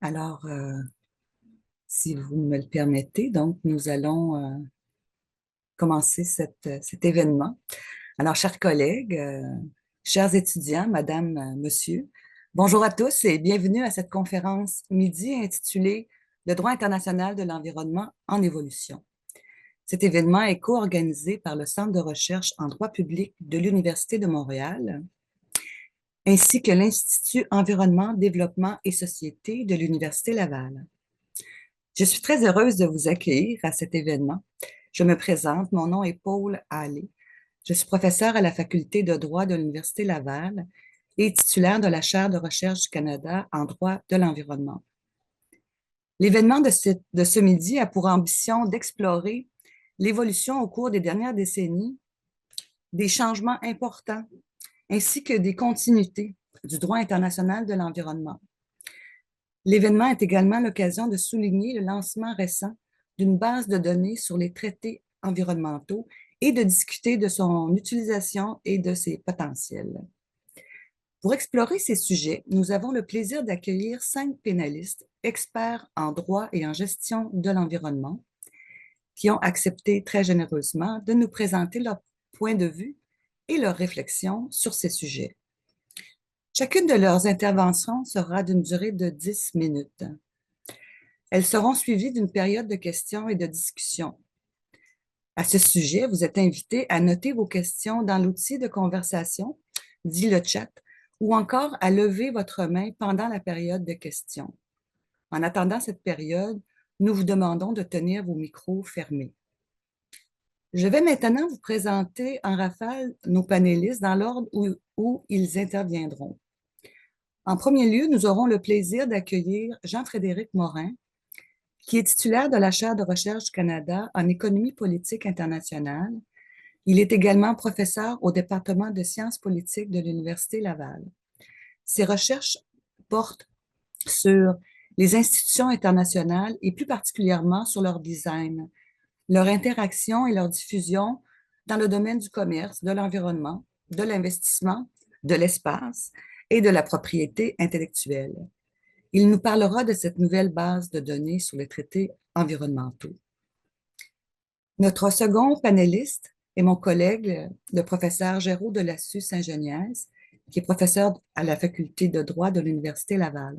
Alors, si vous me le permettez, donc nous allons commencer cet événement. Alors, chers collègues, chers étudiants, madame, monsieur, bonjour à tous et bienvenue à cette conférence midi intitulée Le droit international de l'environnement en évolution. Cet événement est co-organisé par le Centre de recherche en droit public de l'Université de Montréal ainsi que l'Institut Environnement, Développement et Société de l'Université Laval. Je suis très heureuse de vous accueillir à cet événement. Je me présente, mon nom est Paul Hallé. Je suis professeure à la Faculté de droit de l'Université Laval et titulaire de la chaire de recherche du Canada en droit de l'environnement. L'événement de ce midi a pour ambition d'explorer l'évolution au cours des dernières décennies, des changements importants, ainsi que des continuités du droit international de l'environnement. L'événement est également l'occasion de souligner le lancement récent d'une base de données sur les traités environnementaux et de discuter de son utilisation et de ses potentiels. Pour explorer ces sujets, nous avons le plaisir d'accueillir 5 pénalistes, experts en droit et en gestion de l'environnement, qui ont accepté très généreusement de nous présenter leur point de vue et leurs réflexions sur ces sujets. Chacune de leurs interventions sera d'une durée de 10 minutes. Elles seront suivies d'une période de questions et de discussion. À ce sujet, vous êtes invités à noter vos questions dans l'outil de conversation, dit le chat, ou encore à lever votre main pendant la période de questions. En attendant cette période, nous vous demandons de tenir vos micros fermés. Je vais maintenant vous présenter en rafale nos panélistes dans l'ordre où ils interviendront. En premier lieu, nous aurons le plaisir d'accueillir Jean-Frédéric Morin, qui est titulaire de la chaire de recherche du Canada en économie politique internationale. Il est également professeur au département de sciences politiques de l'Université Laval. Ses recherches portent sur les institutions internationales et plus particulièrement sur leur design, leur interaction et leur diffusion dans le domaine du commerce, de l'environnement, de l'investissement, de l'espace et de la propriété intellectuelle. Il nous parlera de cette nouvelle base de données sur les traités environnementaux. Notre second panéliste est mon collègue, le professeur Géraud Delassus-Saint-Geniez, qui est professeur à la Faculté de droit de l'Université Laval.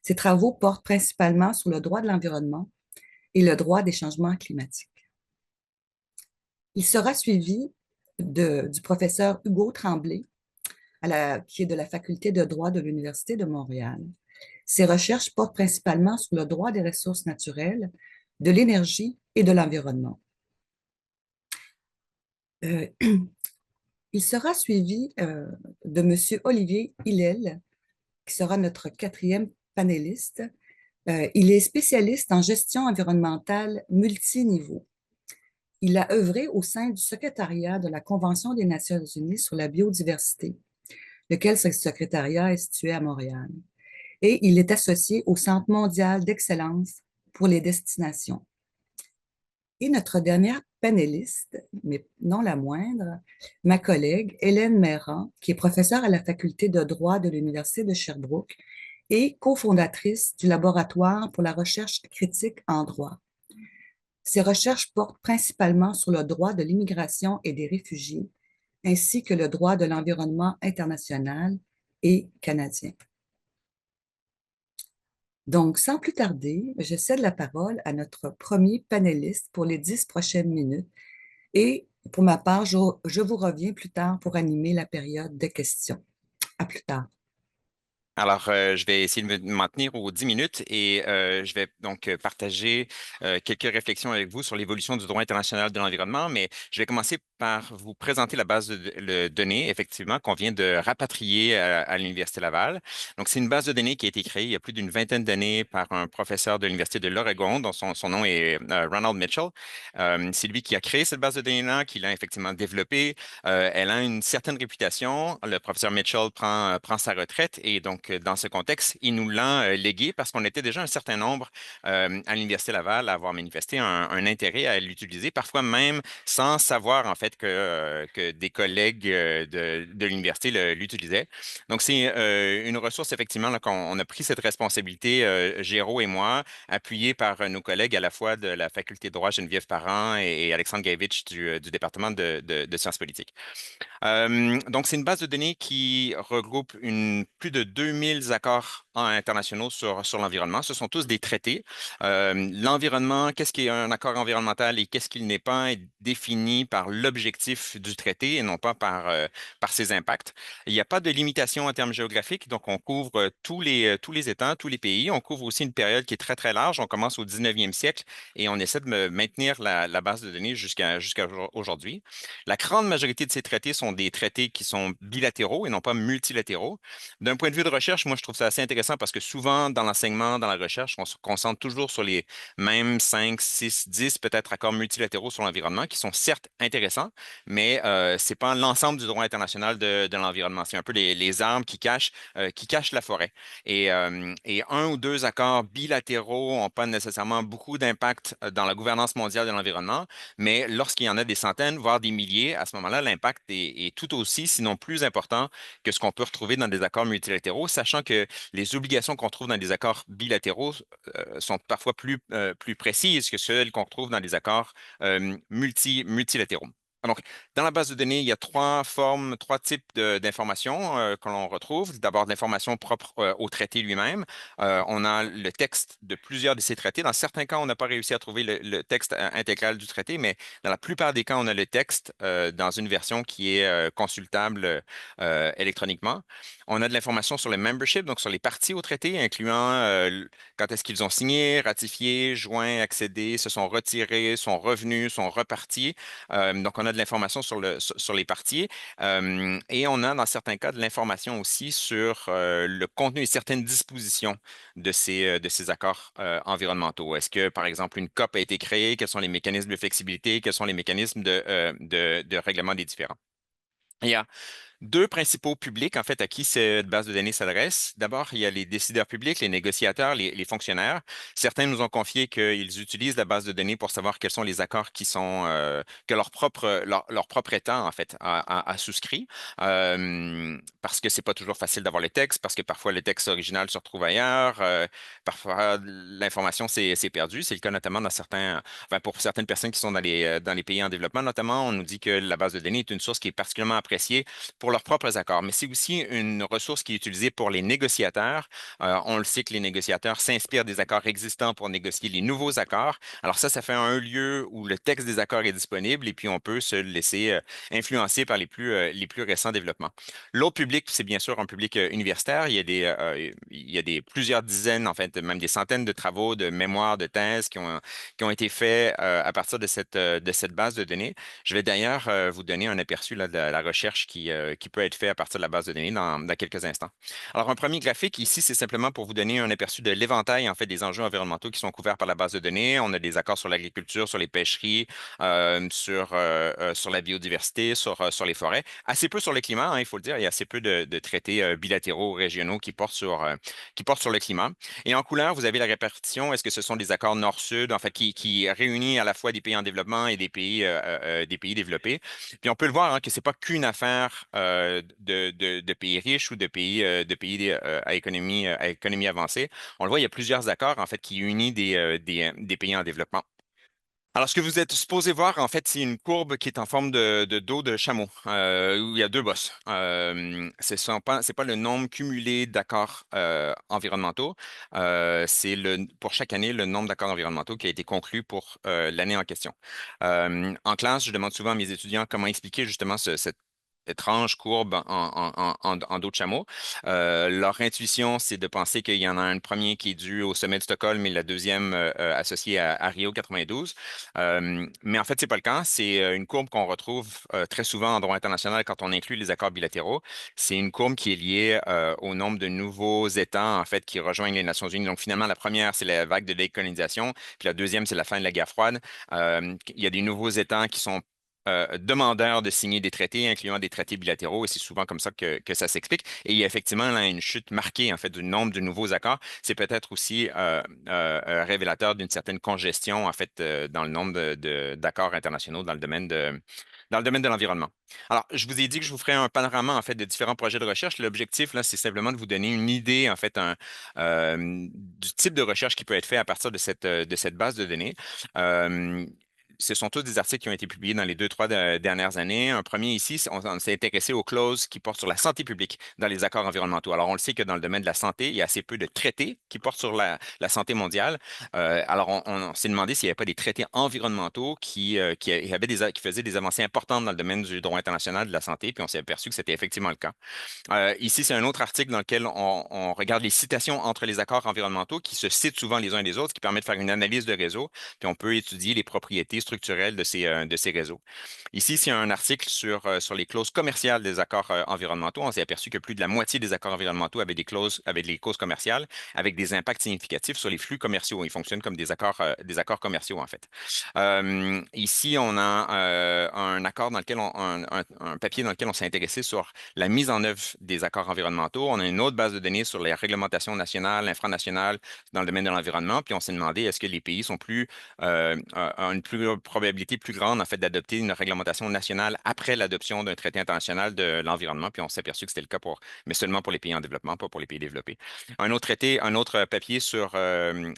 Ses travaux portent principalement sur le droit de l'environnement et le droit des changements climatiques. Il sera suivi du professeur Hugo Tremblay, qui est de la Faculté de droit de l'Université de Montréal. Ses recherches portent principalement sur le droit des ressources naturelles, de l'énergie et de l'environnement. Il sera suivi de M. Olivier Hillel, qui sera notre quatrième panéliste. Il est spécialiste en gestion environnementale multiniveau. Il a œuvré au sein du secrétariat de la Convention des Nations unies sur la biodiversité, lequel secrétariat est situé à Montréal. Et il est associé au Centre mondial d'excellence pour les destinations. Et notre dernière panéliste, mais non la moindre, ma collègue Hélène Méran, qui est professeure à la Faculté de droit de l'Université de Sherbrooke et cofondatrice du laboratoire pour la recherche critique en droit. Ses recherches portent principalement sur le droit de l'immigration et des réfugiés, ainsi que le droit de l'environnement international et canadien. Donc, sans plus tarder, je cède la parole à notre premier panéliste pour les 10 prochaines minutes. Et pour ma part, je vous reviens plus tard pour animer la période de questions. À plus tard. Alors, je vais essayer de me maintenir aux 10 minutes et je vais donc partager quelques réflexions avec vous sur l'évolution du droit international de l'environnement, mais je vais commencer par vous présenter la base de données, effectivement, qu'on vient de rapatrier à l'Université Laval. Donc, c'est une base de données qui a été créée il y a plus d'une vingtaine d'années par un professeur de l'Université de l'Oregon, dont son nom est Ronald Mitchell. C'est lui qui a créé cette base de données-là, qui l'a effectivement développée. Elle a une certaine réputation. Le professeur Mitchell prend sa retraite et donc, dans ce contexte, il nous l'a légué parce qu'on était déjà un certain nombre à l'Université Laval à avoir manifesté un intérêt à l'utiliser, parfois même sans savoir en fait fait, que des collègues de l'université l'utilisaient. Donc, c'est une ressource, effectivement, là, qu'on on a pris cette responsabilité, Géraud et moi, appuyés par nos collègues à la fois de la faculté de droit Geneviève Parent et Alexandre Gaevitch du département de sciences politiques. Donc, c'est une base de données qui regroupe plus de 2000 accords internationaux sur l'environnement. Ce sont tous des traités. L'environnement, qu'est-ce qui est un accord environnemental et qu'est-ce qu'il n'est pas, est défini par l'objectif du traité et non pas par ses impacts. Il n'y a pas de limitation en termes géographiques, donc on couvre tous les États, tous les pays. On couvre aussi une période qui est très, très large. On commence au 19e siècle et on essaie de maintenir la base de données jusqu'à aujourd'hui. La grande majorité de ces traités sont des traités qui sont bilatéraux et non pas multilatéraux. D'un point de vue de recherche, moi, je trouve ça assez intéressant parce que souvent, dans l'enseignement, dans la recherche, on se concentre toujours sur les mêmes 5, 6, 10 peut-être accords multilatéraux sur l'environnement qui sont certes intéressants, mais ce n'est pas l'ensemble du droit international de l'environnement. C'est un peu les arbres qui cachent la forêt. Et un ou deux accords bilatéraux n'ont pas nécessairement beaucoup d'impact dans la gouvernance mondiale de l'environnement, mais lorsqu'il y en a des centaines, voire des milliers, à ce moment-là, l'impact est tout aussi, sinon plus important que ce qu'on peut retrouver dans des accords multilatéraux, sachant que les obligations qu'on trouve dans des accords bilatéraux sont parfois plus précises que celles qu'on retrouve dans des accords multilatéraux. Donc, dans la base de données, il y a trois formes, trois types d'informations que l'on retrouve. D'abord, de l'information propre au traité lui-même. On a le texte de plusieurs de ces traités. Dans certains cas, on n'a pas réussi à trouver le texte intégral du traité, mais dans la plupart des cas, on a le texte dans une version qui est consultable électroniquement. On a de l'information sur le membership, donc sur les parties au traité, incluant quand est-ce qu'ils ont signé, ratifié, joint, accédé, se sont retirés, sont revenus, sont repartis. Donc, on a de l'information sur les parties et on a dans certains cas de l'information aussi sur le contenu et certaines dispositions de ces accords environnementaux. Est-ce que, par exemple, une COP a été créée? Quels sont les mécanismes de flexibilité? Quels sont les mécanismes de règlement des différends? Il y a deux principaux publics, en fait, à qui cette base de données s'adresse. D'abord, il y a les décideurs publics, les négociateurs, les fonctionnaires. Certains nous ont confié qu'ils utilisent la base de données pour savoir quels sont les accords que leur propre État, en fait, a souscrit. Parce que c'est pas toujours facile d'avoir le texte, parce que parfois le texte original se retrouve ailleurs, parfois l'information s'est perdue. C'est le cas notamment enfin, pour certaines personnes qui sont dans les pays en développement, notamment, on nous dit que la base de données est une source qui est particulièrement appréciée pour leurs propres accords, mais c'est aussi une ressource qui est utilisée pour les négociateurs. On le sait que les négociateurs s'inspirent des accords existants pour négocier les nouveaux accords. Alors ça fait un lieu où le texte des accords est disponible et puis on peut se laisser influencer par les plus récents développements. L'autre public, c'est bien sûr un public universitaire. Il y a plusieurs dizaines, en fait, même des centaines de travaux, de mémoires, de thèses qui ont été faits à partir de cette base de données. Je vais d'ailleurs vous donner un aperçu là, de la recherche qui peut être faite à partir de la base de données dans quelques instants. Alors, un premier graphique ici, c'est simplement pour vous donner un aperçu de l'éventail en fait des enjeux environnementaux qui sont couverts par la base de données. On a des accords sur l'agriculture, sur les pêcheries, sur la biodiversité, sur les forêts. Assez peu sur le climat, hein, il faut le dire. Il y a assez peu de traités bilatéraux régionaux qui portent sur le climat. Et en couleur, vous avez la répartition. Est-ce que ce sont des accords nord-sud, en fait, qui réunissent à la fois des pays en développement et des pays développés? Puis on peut le voir hein, que c'est pas qu'une affaire de pays riches ou de pays à économie avancée. On le voit, il y a plusieurs accords en fait qui unissent des pays en développement. Alors, ce que vous êtes supposé voir, en fait, c'est une courbe qui est en forme de dos de chameau, où il y a deux bosses. C'est pas le nombre cumulé d'accords environnementaux, c'est pour chaque année le nombre d'accords environnementaux qui a été conclu pour l'année en question. En classe, je demande souvent à mes étudiants comment expliquer justement cette étrange courbe en dos de chameau. Leur intuition, c'est de penser qu'il y en a un premier qui est dû au sommet de Stockholm et la deuxième associée à Rio 92. Mais en fait, c'est pas le cas. C'est une courbe qu'on retrouve très souvent en droit international quand on inclut les accords bilatéraux. C'est une courbe qui est liée au nombre de nouveaux États en fait qui rejoignent les Nations Unies. Donc finalement, la première, c'est la vague de décolonisation, puis la deuxième, c'est la fin de la guerre froide. Il y a des nouveaux États qui sont demandeurs de signer des traités, incluant des traités bilatéraux, et c'est souvent comme ça que ça s'explique. Et il y a effectivement là, une chute marquée en fait du nombre de nouveaux accords. C'est peut-être aussi révélateur d'une certaine congestion en fait dans le nombre d'accords internationaux dans le domaine Dans le domaine de l'environnement. Alors, je vous ai dit que je vous ferai un panorama en fait de différents projets de recherche. L'objectif là, c'est simplement de vous donner une idée en fait du type de recherche qui peut être fait à partir de cette base de données. Euh, Ce sont tous des articles qui ont été publiés dans les deux, trois dernières années. Un premier ici, on s'est intéressé aux clauses qui portent sur la santé publique dans les accords environnementaux. Alors, on le sait que dans le domaine de la santé, il y a assez peu de traités qui portent sur la santé mondiale. Alors, on s'est demandé s'il n'y avait pas des traités environnementaux qui faisaient des avancées importantes dans le domaine du droit international de la santé, puis on s'est aperçu que c'était effectivement le cas. Ici, c'est un autre article dans lequel on regarde les citations entre les accords environnementaux qui se citent souvent les uns les autres, ce qui permet de faire une analyse de réseau, puis on peut étudier les propriétés structurelles de ces réseaux. Ici, c'est un article sur les clauses commerciales des accords environnementaux. On s'est aperçu que plus de la moitié des accords environnementaux avaient des clauses commerciales avec des impacts significatifs sur les flux commerciaux. Ils fonctionnent comme des accords commerciaux, en fait. Ici, on a un accord dans lequel un papier dans lequel on s'est intéressé sur la mise en œuvre des accords environnementaux. On a une autre base de données sur les réglementations nationales, infranationales dans le domaine de l'environnement. Puis on s'est demandé est-ce que les pays ont une probabilité plus grande en fait d'adopter une réglementation nationale après l'adoption d'un traité international de l'environnement. Puis on s'est aperçu que c'était le cas mais seulement pour les pays en développement, pas pour les pays développés. Un autre papier sur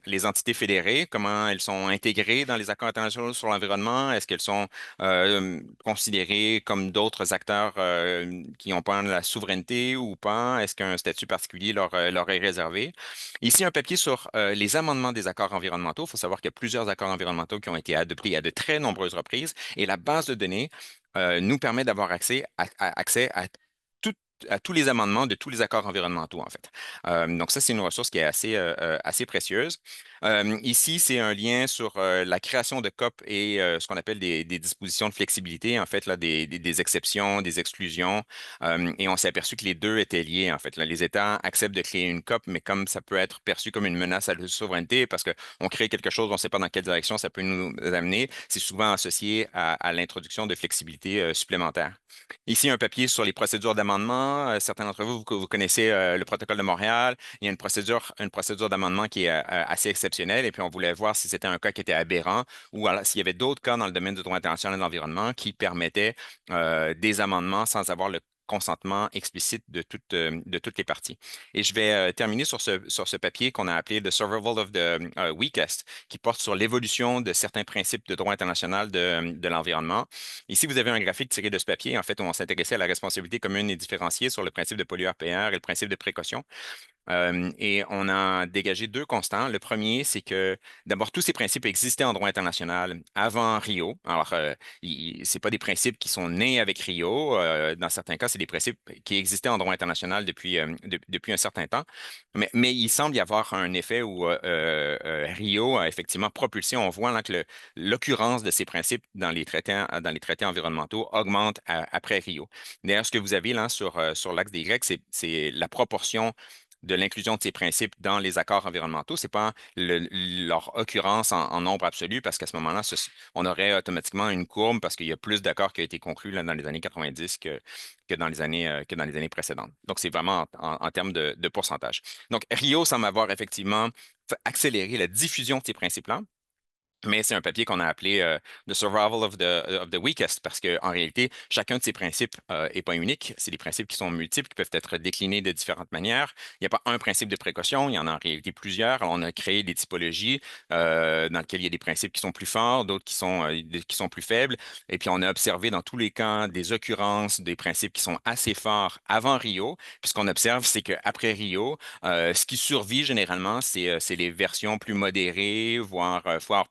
les entités fédérées, comment elles sont intégrées dans les accords internationaux sur l'environnement. Est-ce qu'elles sont considérées comme d'autres acteurs qui n'ont pas la souveraineté ou pas? Est-ce qu'un statut particulier leur est réservé? Ici, un papier sur les amendements des accords environnementaux. Il faut savoir qu'il y a plusieurs accords environnementaux qui ont été adoptés à de très nombreuses reprises et la base de données nous permet d'avoir accès tout- à tous les amendements de tous les accords environnementaux, en fait. Donc, ça, c'est une ressource qui est assez précieuse. Ici, c'est un lien sur la création de COP et ce qu'on appelle des dispositions de flexibilité, en fait, là, des exceptions, des exclusions. Et on s'est aperçu que les deux étaient liés, en fait. Là, les États acceptent de créer une COP, mais comme ça peut être perçu comme une menace à la souveraineté, parce qu'on crée quelque chose, on ne sait pas dans quelle direction ça peut nous amener, c'est souvent associé à l'introduction de flexibilité supplémentaire. Ici, un papier sur les procédures d'amendement. Certains d'entre vous, vous connaissez le protocole de Montréal. Il y a une procédure d'amendement qui est assez exceptionnelle. Et puis, on voulait voir si c'était un cas qui était aberrant ou alors s'il y avait d'autres cas dans le domaine du droit international de l'environnement qui permettaient des amendements sans avoir le consentement explicite de toutes les parties. Et je vais terminer sur ce papier qu'on a appelé The Survival of the Weakest, qui porte sur l'évolution de certains principes de droit international de l'environnement. Ici, vous avez un graphique tiré de ce papier, en fait, où on s'intéressait à la responsabilité commune et différenciée sur le principe de pollueur-payeur et le principe de précaution. Et on a dégagé deux constants. Le premier, c'est que d'abord, tous ces principes existaient en droit international avant Rio. Alors, ce pas des principes qui sont nés avec Rio. Dans certains cas, c'est des principes qui existaient en droit international depuis un certain temps. Mais il semble y avoir un effet où Rio a effectivement propulsé. On voit là, que l'occurrence de ces principes dans les traités environnementaux augmente après Rio. D'ailleurs, ce que vous avez là sur l'axe des Grecs, c'est la proportion de l'inclusion de ces principes dans les accords environnementaux. Ce n'est pas leur occurrence en nombre absolu, parce qu'à ce moment-là, on aurait automatiquement une courbe parce qu'il y a plus d'accords qui ont été conclus là, dans les années 90 que dans les années précédentes. Donc, c'est vraiment en termes de pourcentage. Donc, Rio semble avoir effectivement accéléré la diffusion de ces principes-là. Mais c'est un papier qu'on a appelé The Survival of the Weakest parce qu'en réalité, chacun de ces principes n'est pas unique. C'est des principes qui sont multiples, qui peuvent être déclinés de différentes manières. Il n'y a pas un principe de précaution, il y en a en réalité plusieurs. Alors, on a créé des typologies dans lesquelles il y a des principes qui sont plus forts, d'autres qui sont plus faibles. Et puis, on a observé dans tous les cas des occurrences des principes qui sont assez forts avant Rio. Puis, ce qu'on observe, c'est qu'après Rio, ce qui survit généralement, c'est les versions plus modérées, voire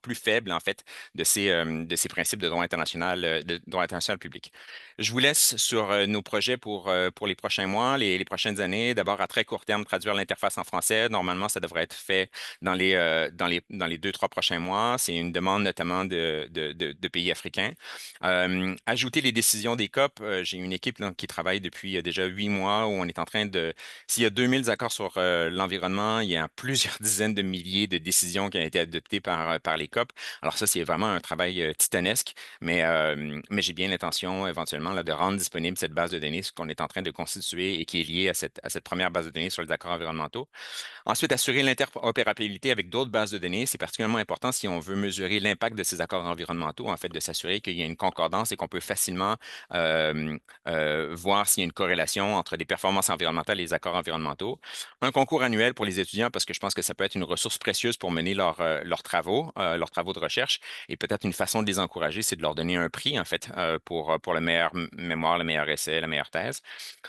plus faibles, en fait, de ces principes de droit international public. Je vous laisse sur nos projets pour les prochains mois, les prochaines années. D'abord, à très court terme, traduire l'interface en français. Normalement, ça devrait être fait dans les deux, trois prochains mois. C'est une demande notamment de pays africains. Ajouter les décisions des COP. J'ai une équipe là, qui travaille depuis déjà 8 mois où on est en train de s'il y a 2000 accords sur l'environnement, il y a plusieurs dizaines de milliers de décisions qui ont été adoptées par les COP. exemple. Alors ça, c'est vraiment un travail titanesque, mais j'ai bien l'intention éventuellement là, de rendre disponible cette base de données, ce qu'on est en train de constituer et qui est liée à cette première base de données sur les accords environnementaux. Ensuite, assurer l'interopérabilité avec d'autres bases de données, c'est particulièrement important si on veut mesurer l'impact de ces accords environnementaux, en fait, de s'assurer qu'il y a une concordance et qu'on peut facilement euh, voir s'il y a une corrélation entre les performances environnementales et les accords environnementaux. Un concours annuel pour les étudiants, parce que je pense que ça peut être une ressource précieuse pour mener leurs travaux de recherche. Et peut-être une façon de les encourager, c'est de leur donner un prix, en fait, pour le meilleur mémoire, le meilleur essai, la meilleure thèse.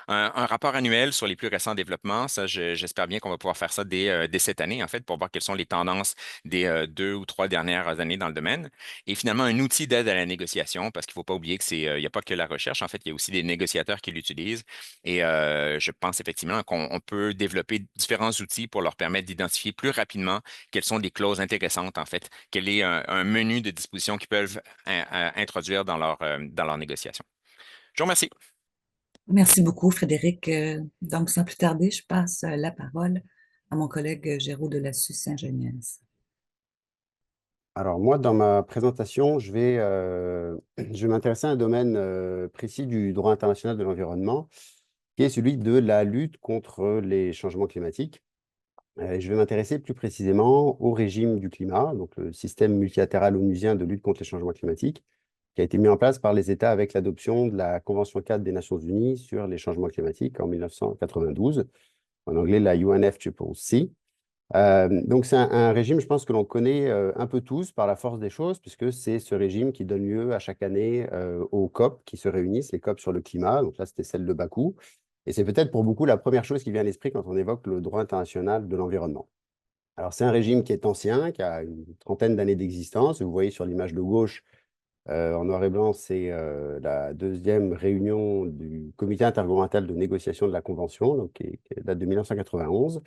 Un rapport annuel sur les plus récents développements, ça, j'espère bien qu'on va pouvoir faire ça dès cette année, en fait, pour voir quelles sont les tendances des 2 ou 3 dernières années dans le domaine. Et finalement, un outil d'aide à la négociation, parce qu'il ne faut pas oublier il n'y a pas que la recherche, en fait, il y a aussi des négociateurs qui l'utilisent. Et je pense effectivement qu'on peut développer différents outils pour leur permettre d'identifier plus rapidement quelles sont des clauses intéressantes, en fait, quel est un menu de dispositions qu'ils peuvent introduire dans leur négociation. Je vous remercie. Merci beaucoup, Frédéric. Donc, sans plus tarder, je passe la parole à mon collègue Géraud de la Saint-Geniez. Alors moi, dans ma présentation, je vais m'intéresser à un domaine précis du droit international de l'environnement, qui est celui de la lutte contre les changements climatiques. Je vais m'intéresser plus précisément au régime du climat, donc le système multilatéral onusien de lutte contre les changements climatiques, qui a été mis en place par les États avec l'adoption de la Convention cadre des Nations Unies sur les changements climatiques en 1992, en anglais la UNFCCC. Donc, c'est un régime, je pense, que l'on connaît un peu tous par la force des choses, puisque c'est ce régime qui donne lieu à chaque année aux COP qui se réunissent, les COP sur le climat. Donc là, c'était celle de Bakou. Et c'est peut-être pour beaucoup la première chose qui vient à l'esprit quand on évoque le droit international de l'environnement. Alors, c'est un régime qui est ancien, qui a une trentaine d'années d'existence. Vous voyez sur l'image de gauche, en noir et blanc, c'est la deuxième réunion du comité intergouvernemental de négociation de la Convention, donc, qui date de 1991.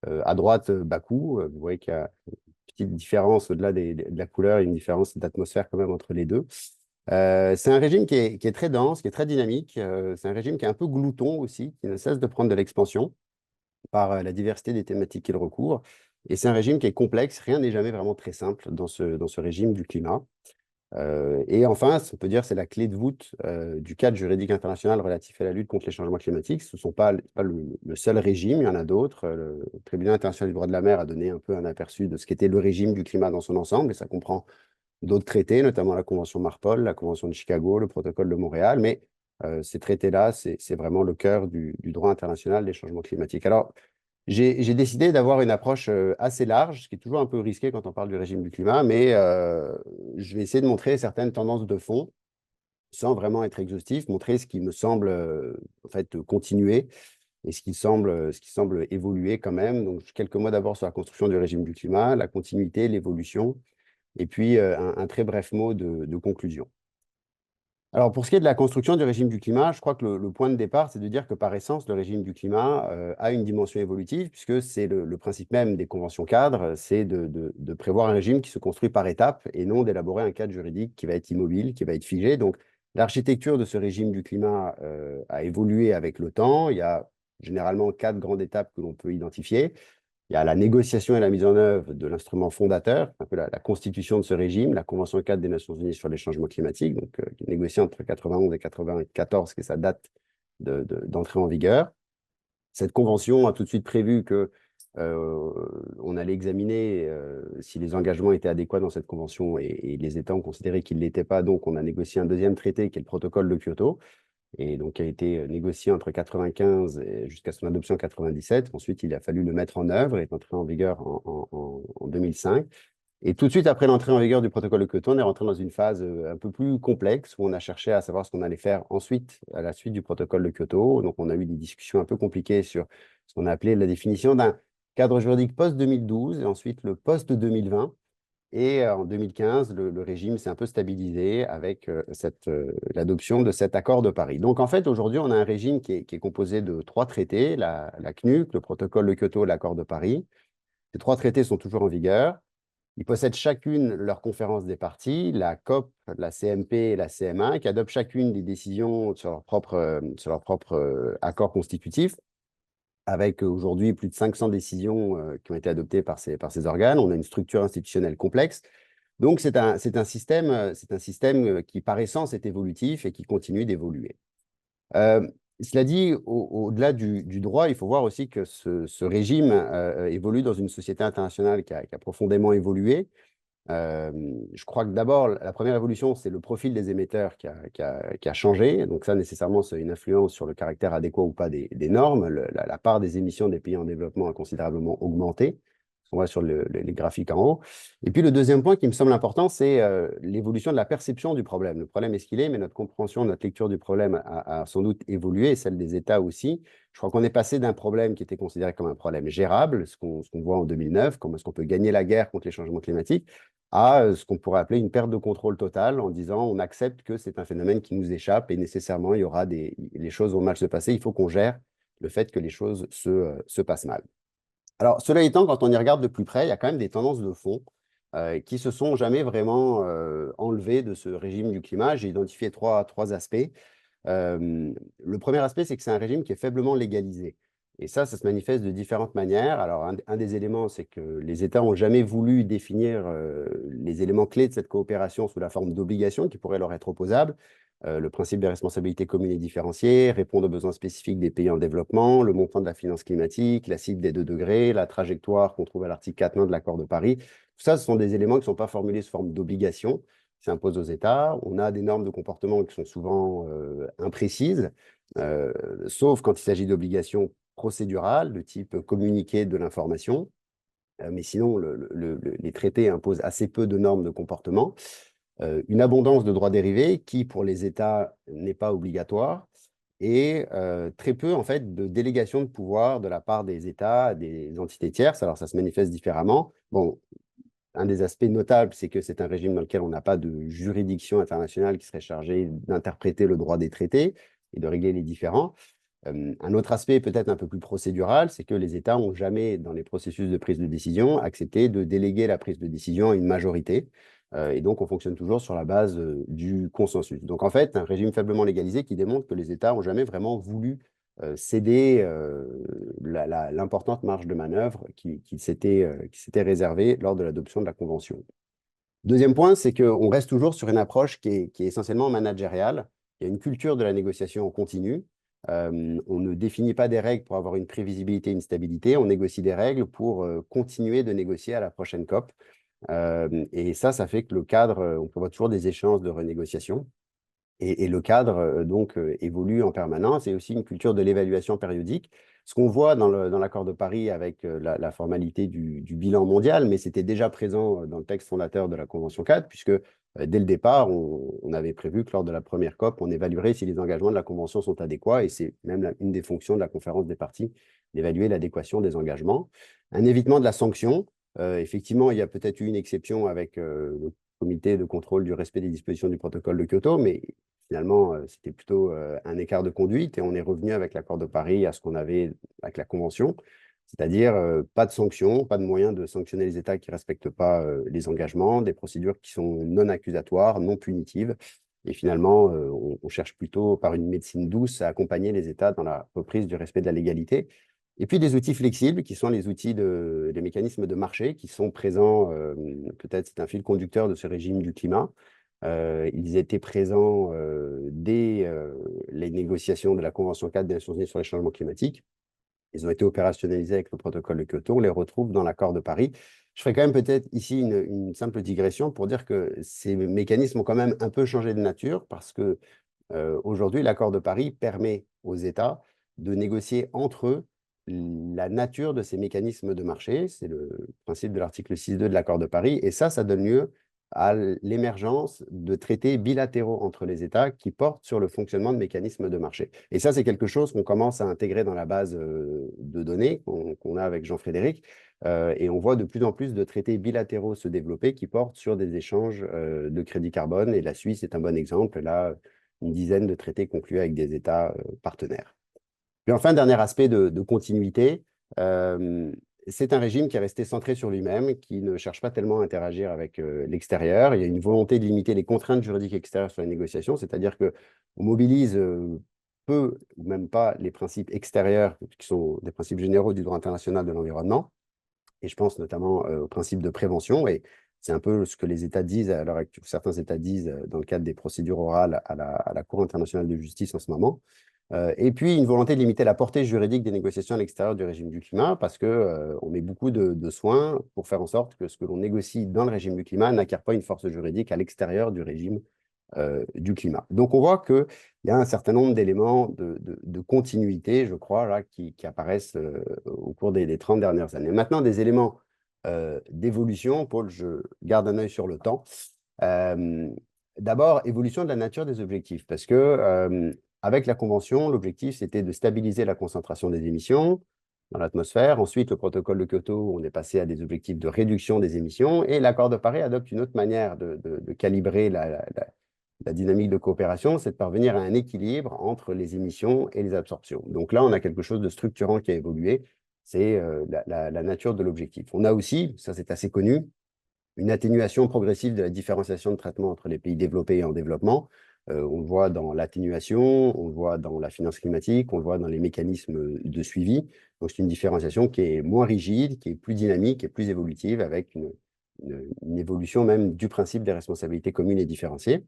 À droite, Bakou, vous voyez qu'il y a une petite différence au-delà de la couleur, une différence d'atmosphère quand même entre les deux. C'est un régime qui est très dense, qui est très dynamique. C'est un régime qui est un peu glouton aussi, qui ne cesse de prendre de l'expansion par la diversité des thématiques qu'il recouvre. Et c'est un régime qui est complexe. Rien n'est jamais vraiment très simple dans ce régime du climat. Et enfin, on peut dire c'est la clé de voûte du cadre juridique international relatif à la lutte contre les changements climatiques. Ce ne sont pas le seul régime, il y en a d'autres. Le Tribunal international du droit de la mer a donné un peu un aperçu de ce qu'était le régime du climat dans son ensemble, et ça comprend d'autres traités, notamment la Convention Marpol, la Convention de Chicago, le Protocole de Montréal. Mais ces traités-là, c'est vraiment le cœur du droit international des changements climatiques. Alors, j'ai décidé d'avoir une approche assez large, ce qui est toujours un peu risqué quand on parle du régime du climat, mais je vais essayer de montrer certaines tendances de fond sans vraiment être exhaustif, montrer ce qui me semble en fait continuer et ce qui semble évoluer quand même. Donc, quelques mots d'abord sur la construction du régime du climat, la continuité, l'évolution, et puis un très bref mot de conclusion. Alors, pour ce qui est de la construction du régime du climat, je crois que le point de départ, c'est de dire que par essence, le régime du climat a une dimension évolutive, puisque c'est le principe même des conventions cadres, c'est de prévoir un régime qui se construit par étapes et non d'élaborer un cadre juridique qui va être immobile, qui va être figé. Donc, l'architecture de ce régime du climat a évolué avec le temps. Il y a généralement 4 grandes étapes que l'on peut identifier. Il y a la négociation et la mise en œuvre de l'instrument fondateur, un peu la constitution de ce régime, la Convention cadre des Nations Unies sur les changements climatiques, donc, qui est négociée entre 91 et 94, qui est sa date d'entrée en vigueur. Cette convention a tout de suite prévu que on allait examiner si les engagements étaient adéquats dans cette convention et les États ont considéré qu'ils ne l'étaient pas. Donc, on a négocié un deuxième traité qui est le protocole de Kyoto et donc qui a été négocié entre 95 jusqu'à son adoption en 97. Ensuite, il a fallu le mettre en œuvre et est entré en vigueur en 2005. Et tout de suite après l'entrée en vigueur du protocole de Kyoto, on est rentré dans une phase un peu plus complexe où on a cherché à savoir ce qu'on allait faire ensuite, à la suite du protocole de Kyoto. Donc, on a eu des discussions un peu compliquées sur ce qu'on a appelé la définition d'un cadre juridique post-2012 et ensuite le post-2020. Et en 2015, le régime s'est un peu stabilisé avec l'adoption de cet accord de Paris. Donc, en fait, aujourd'hui, on a un régime qui est composé de 3 traités, la CNUC, le protocole de Kyoto, l'accord de Paris. Ces 3 traités sont toujours en vigueur. Ils possèdent chacune leur conférence des parties, la COP, la CMP et la CMA, qui adoptent chacune des décisions sur leur propre accord constitutif, avec aujourd'hui plus de 500 décisions qui ont été adoptées par ces organes. On a une structure institutionnelle complexe. Donc, c'est un système qui, par essence, est évolutif et qui continue d'évoluer. Cela dit, au-delà du droit, il faut voir aussi que ce régime évolue dans une société internationale qui a profondément évolué. Je crois que d'abord, la première évolution, c'est le profil des émetteurs qui a changé. Donc ça, nécessairement, c'est une influence sur le caractère adéquat ou pas des normes. La part des émissions des pays en développement a considérablement augmenté. On voit sur les graphiques en haut. Et puis le deuxième point qui me semble important, c'est l'évolution de la perception du problème. Le problème est ce qu'il est, mais notre compréhension, notre lecture du problème a sans doute évolué, et celle des États aussi. Je crois qu'on est passé d'un problème qui était considéré comme un problème gérable, ce qu'on voit en 2009, comment est-ce qu'on peut gagner la guerre contre les changements climatiques, à ce qu'on pourrait appeler une perte de contrôle totale en disant on accepte que c'est un phénomène qui nous échappe et nécessairement les choses vont mal se passer, il faut qu'on gère le fait que les choses se passent mal. Alors, cela étant, quand on y regarde de plus près, il y a quand même des tendances de fond qui se sont jamais vraiment enlevées de ce régime du climat. J'ai identifié trois aspects. Le premier aspect, c'est que c'est un régime qui est faiblement légalisé. Et ça se manifeste de différentes manières. Alors, un des éléments, c'est que les États n'ont jamais voulu définir les éléments clés de cette coopération sous la forme d'obligations qui pourraient leur être opposables. Le principe des responsabilités communes et différenciées, répondre aux besoins spécifiques des pays en développement, le montant de la finance climatique, la cible des 2 degrés, la trajectoire qu'on trouve à l'article 4.1 de l'accord de Paris. Tout ça, ce sont des éléments qui ne sont pas formulés sous forme d'obligations, qui s'imposent aux États. On a des normes de comportement qui sont souvent imprécises, sauf quand il s'agit d'obligations procédurales, de type communiquer de l'information. Mais sinon, les traités imposent assez peu de normes de comportement. Une abondance de droits dérivés qui, pour les États, n'est pas obligatoire, et très peu, en fait, de délégation de pouvoir de la part des États à des entités tierces. Alors, ça se manifeste différemment. Bon, un des aspects notables, c'est que c'est un régime dans lequel on n'a pas de juridiction internationale qui serait chargée d'interpréter le droit des traités et de régler les différends. Un autre aspect peut-être un peu plus procédural, c'est que les États n'ont jamais, dans les processus de prise de décision, accepté de déléguer la prise de décision à une majorité. Et donc, on fonctionne toujours sur la base du consensus. Donc, en fait, un régime faiblement légalisé qui démontre que les États n'ont jamais vraiment voulu céder l'importante marge de manœuvre qui s'était réservée lors de l'adoption de la Convention. Deuxième point, c'est qu'on reste toujours sur une approche qui est essentiellement managériale. Il y a une culture de la négociation en continu. On ne définit pas des règles pour avoir une prévisibilité, une stabilité. On négocie des règles pour continuer de négocier à la prochaine COP. Et ça fait que le cadre, on prévoit toujours des échéances de renégociation. Et le cadre, donc, évolue en permanence, et aussi une culture de l'évaluation périodique. Ce qu'on voit dans l'accord de Paris avec la formalité du bilan mondial, mais c'était déjà présent dans le texte fondateur de la Convention 4, puisque dès le départ, on avait prévu que lors de la première COP, on évaluerait si les engagements de la Convention sont adéquats, et c'est même une des fonctions de la conférence des parties, d'évaluer l'adéquation des engagements. Un évitement de la sanction. Effectivement, il y a peut-être eu une exception avec le comité de contrôle du respect des dispositions du protocole de Kyoto, mais finalement, c'était plutôt un écart de conduite, et on est revenu avec l'accord de Paris à ce qu'on avait avec la Convention, c'est-à-dire pas de sanctions, pas de moyens de sanctionner les États qui ne respectent pas les engagements, des procédures qui sont non accusatoires, non punitives. Et finalement, on cherche plutôt, par une médecine douce, à accompagner les États dans la reprise du respect de la légalité. Et puis des outils flexibles qui sont les outils des mécanismes de marché qui sont présents, peut-être c'est un fil conducteur de ce régime du climat. Ils étaient présents dès les négociations de la Convention 4 des Nations Unies sur les changements climatiques. Ils ont été opérationnalisés avec le protocole de Kyoto. On les retrouve dans l'accord de Paris. Je ferai quand même peut-être ici une simple digression pour dire que ces mécanismes ont quand même un peu changé de nature, parce que aujourd'hui, l'accord de Paris permet aux États de négocier entre eux la nature de ces mécanismes de marché. C'est le principe de l'article 6.2 de l'accord de Paris. Et ça donne lieu à l'émergence de traités bilatéraux entre les États qui portent sur le fonctionnement de mécanismes de marché. Et ça, c'est quelque chose qu'on commence à intégrer dans la base de données qu'on a avec Jean-Frédéric. Et on voit de plus en plus de traités bilatéraux se développer qui portent sur des échanges de crédit carbone. Et la Suisse est un bon exemple. Là, une dizaine de traités conclus avec des États partenaires. Puis enfin, dernier aspect de continuité, c'est un régime qui est resté centré sur lui-même, qui ne cherche pas tellement à interagir avec l'extérieur. Il y a une volonté de limiter les contraintes juridiques extérieures sur les négociations, c'est-à-dire qu'on mobilise peu ou même pas les principes extérieurs, qui sont des principes généraux du droit international de l'environnement. Et je pense notamment au principe de prévention. Et C'est un peu ce que les États disent à l'heure actuelle, certains États disent dans le cadre des procédures orales à la Cour internationale de justice en ce moment. Et puis, une volonté de limiter la portée juridique des négociations à l'extérieur du régime du climat, parce que on met beaucoup de soins pour faire en sorte que ce que l'on négocie dans le régime du climat n'acquiert pas une force juridique à l'extérieur du régime du climat. Donc, on voit qu'il y a un certain nombre d'éléments de continuité, je crois, là, qui apparaissent au cours des 30 dernières années. Maintenant, des éléments d'évolution. Paul, je garde un œil sur le temps. D'abord, évolution de la nature des objectifs, parce que avec la Convention, l'objectif, c'était de stabiliser la concentration des émissions dans l'atmosphère. Ensuite, le protocole de Kyoto, on est passé à des objectifs de réduction des émissions. Et l'accord de Paris adopte une autre manière de calibrer la dynamique de coopération, c'est de parvenir à un équilibre entre les émissions et les absorptions. Donc là, on a quelque chose de structurant qui a évolué, c'est la nature de l'objectif. On a aussi, ça c'est assez connu, une atténuation progressive de la différenciation de traitement entre les pays développés et en développement. On le voit dans l'atténuation, on le voit dans la finance climatique, on le voit dans les mécanismes de suivi. Donc, c'est une différenciation qui est moins rigide, qui est plus dynamique et plus évolutive, avec une évolution même du principe des responsabilités communes et différenciées.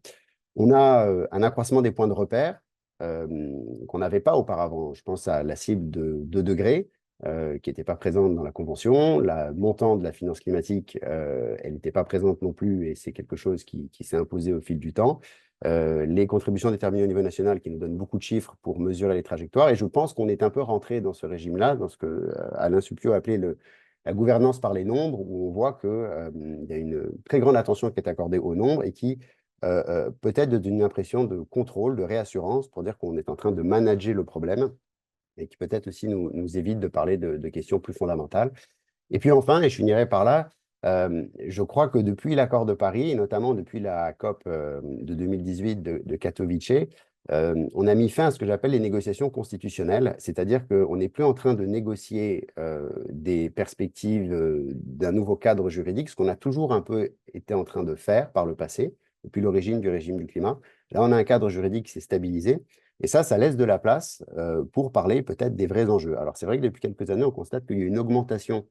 On a un accroissement des points de repère qu'on n'avait pas auparavant. Je pense à la cible de 2 degrés, qui n'était pas présente dans la Convention. La montant de la finance climatique, elle n'était pas présente non plus, et c'est quelque chose qui s'est imposé au fil du temps. Les contributions déterminées au niveau national qui nous donnent beaucoup de chiffres pour mesurer les trajectoires. Et je pense qu'on est un peu rentré dans ce régime-là, dans ce que Alain Suppiot appelait la gouvernance par les nombres, où on voit qu'il y a une très grande attention qui est accordée aux nombres et qui peut-être donne une impression de contrôle, de réassurance, pour dire qu'on est en train de manager le problème et qui peut-être aussi nous évite de parler de questions plus fondamentales. Et puis enfin, et je finirai par là, je crois que depuis l'accord de Paris, et notamment depuis la COP de 2018 de Katowice, on a mis fin à ce que j'appelle les négociations constitutionnelles, c'est-à-dire qu'on n'est plus en train de négocier des perspectives d'un nouveau cadre juridique, ce qu'on a toujours un peu été en train de faire par le passé, depuis l'origine du régime du climat. Là, on a un cadre juridique qui s'est stabilisé, et ça laisse de la place pour parler peut-être des vrais enjeux. Alors, c'est vrai que depuis quelques années, on constate qu'il y a une augmentation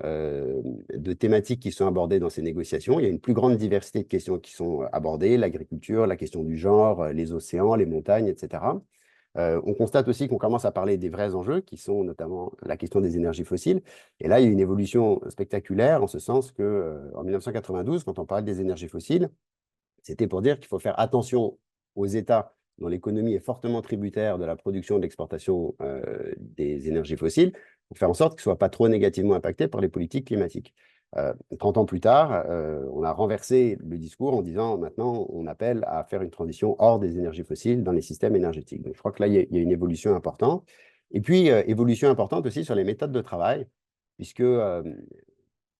de thématiques qui sont abordées dans ces négociations. Il y a une plus grande diversité de questions qui sont abordées, l'agriculture, la question du genre, les océans, les montagnes, etc. On constate aussi qu'on commence à parler des vrais enjeux, qui sont notamment la question des énergies fossiles. Et là, il y a une évolution spectaculaire, en ce sens qu'en 1992, quand on parlait des énergies fossiles, c'était pour dire qu'il faut faire attention aux États dont l'économie est fortement tributaire de la production et de l'exportation des énergies fossiles, pour faire en sorte qu'ils ne soient pas trop négativement impactés par les politiques climatiques. 30 ans plus tard, on a renversé le discours en disant maintenant on appelle à faire une transition hors des énergies fossiles dans les systèmes énergétiques. Donc je crois que là, il y a une évolution importante. Et puis, évolution importante aussi sur les méthodes de travail, puisque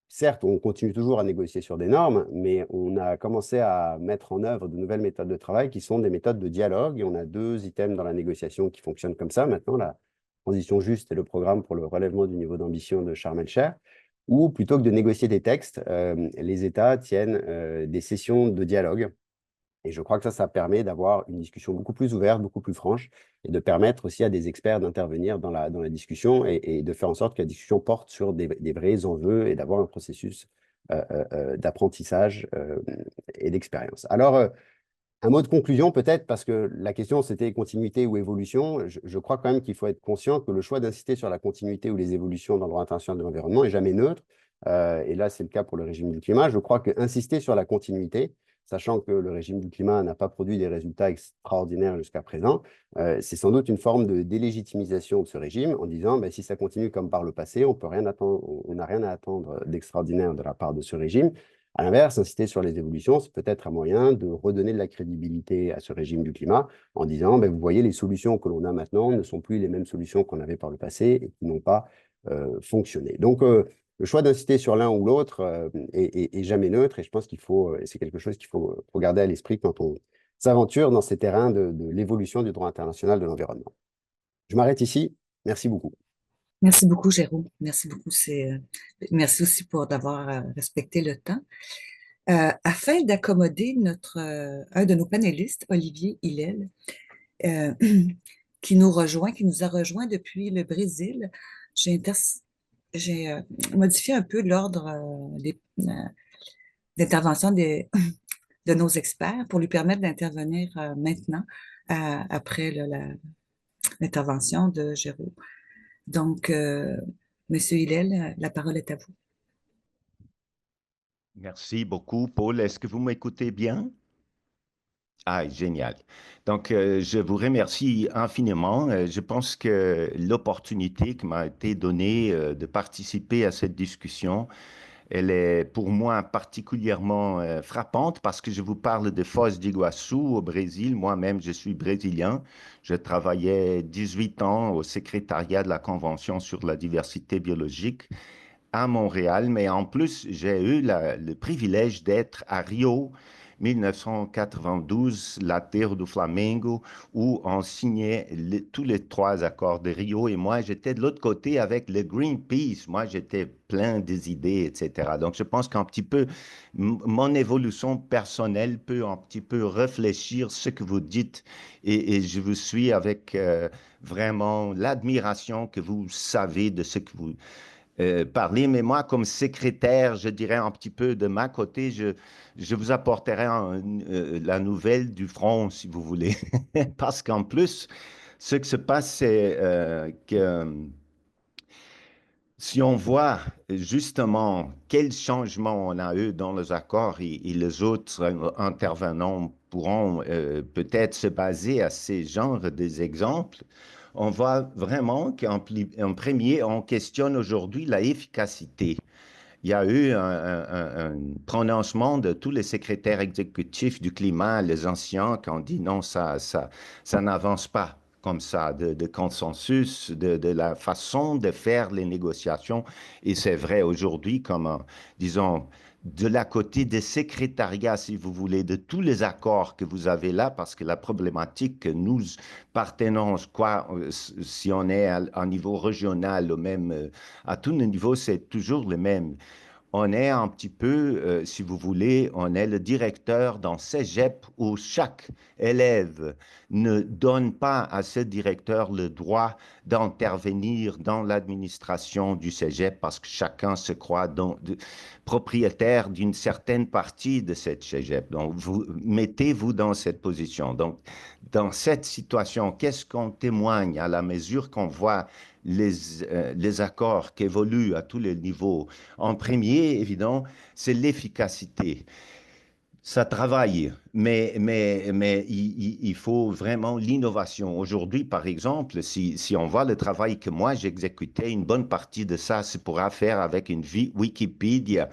certes, on continue toujours à négocier sur des normes, mais on a commencé à mettre en œuvre de nouvelles méthodes de travail qui sont des méthodes de dialogue. Et on a 2 items dans la négociation qui fonctionnent comme ça maintenant, la transition juste et le programme pour le relèvement du niveau d'ambition de Sharm el-Sheikh, où plutôt que de négocier des textes, les États tiennent des sessions de dialogue. Et je crois que ça permet d'avoir une discussion beaucoup plus ouverte, beaucoup plus franche, et de permettre aussi à des experts d'intervenir dans la discussion et de faire en sorte que la discussion porte sur des vrais enjeux et d'avoir un processus d'apprentissage et d'expérience. Alors, un mot de conclusion peut-être, parce que la question c'était continuité ou évolution. Je crois quand même qu'il faut être conscient que le choix d'insister sur la continuité ou les évolutions dans le droit international de l'environnement est jamais neutre. Et là, c'est le cas pour le régime du climat. Je crois qu'insister sur la continuité, sachant que le régime du climat n'a pas produit des résultats extraordinaires jusqu'à présent, c'est sans doute une forme de délégitimisation de ce régime en disant ben, si ça continue comme par le passé, on n'a rien à attendre d'extraordinaire de la part de ce régime. À l'inverse, insister sur les évolutions, c'est peut-être un moyen de redonner de la crédibilité à ce régime du climat en disant, ben, vous voyez, les solutions que l'on a maintenant ne sont plus les mêmes solutions qu'on avait par le passé et qui n'ont pas fonctionné. Donc, le choix d'insister sur l'un ou l'autre est jamais neutre, et je pense c'est quelque chose qu'il faut garder à l'esprit quand on s'aventure dans ces terrains de l'évolution du droit international de l'environnement. Je m'arrête ici. Merci beaucoup. Merci beaucoup, Jérôme. Merci beaucoup. Merci aussi pour d'avoir respecté le temps. Afin d'accommoder un de nos panélistes, Olivier Hillel, qui nous a rejoint depuis le Brésil, j'ai modifié un peu l'ordre d'intervention de nos experts pour lui permettre d'intervenir maintenant, après l'intervention de Géraud. Donc, Monsieur Hillel, la parole est à vous. Merci beaucoup, Paul. Est-ce que vous m'écoutez bien? Ah, génial. Donc, je vous remercie infiniment. Je pense que l'opportunité qui m'a été donnée de participer à cette discussion, elle est pour moi particulièrement frappante parce que je vous parle de Foz do Iguaçu au Brésil. Moi-même, je suis brésilien. Je travaillais 18 ans au secrétariat de la Convention sur la diversité biologique à Montréal, mais en plus, j'ai eu le privilège d'être à Rio, 1992, la terre du Flamengo, où on signait tous les trois accords de Rio. Et moi, j'étais de l'autre côté avec le Greenpeace. Moi, j'étais plein des idées, etc. Donc, je pense qu'un petit peu, mon évolution personnelle peut un petit peu réfléchir ce que vous dites. Et je vous suis avec vraiment l'admiration que vous savez de ce que vous parler, mais moi, comme secrétaire, je dirais un petit peu de ma côté, je vous apporterai la nouvelle du front, si vous voulez. Parce qu'en plus, ce qui se passe, c'est que si on voit justement quels changements on a eu dans les accords et les autres intervenants pourront peut-être se baser à ces genres d'exemples, on voit vraiment qu'en premier, on questionne aujourd'hui la efficacité. Il y a eu un prononcement de tous les secrétaires exécutifs du climat, les anciens, qui ont dit non, ça n'avance pas comme ça, de consensus, de la façon de faire les négociations. Et c'est vrai aujourd'hui, comme, disons, de la côté des secrétariats, si vous voulez, de tous les accords que vous avez là, parce que la problématique que nous partenons, quoi, si on est à niveau régional ou même à tous les niveaux, c'est toujours le même. On est un petit peu, si vous voulez, on est le directeur dans cégep où chaque élève ne donne pas à ce directeur le droit d'intervenir dans l'administration du cégep parce que chacun se croit propriétaire d'une certaine partie de cette cégep. Donc, vous mettez-vous dans cette position. Donc, dans cette situation, qu'est-ce qu'on témoigne à la mesure qu'on voit les accords qui évoluent à tous les niveaux? En premier, évidemment, c'est l'efficacité. Ça travaille, mais il faut vraiment l'innovation. Aujourd'hui, par exemple, si on voit le travail que moi j'exécutais, une bonne partie de ça se pourra faire avec une Wikipédia,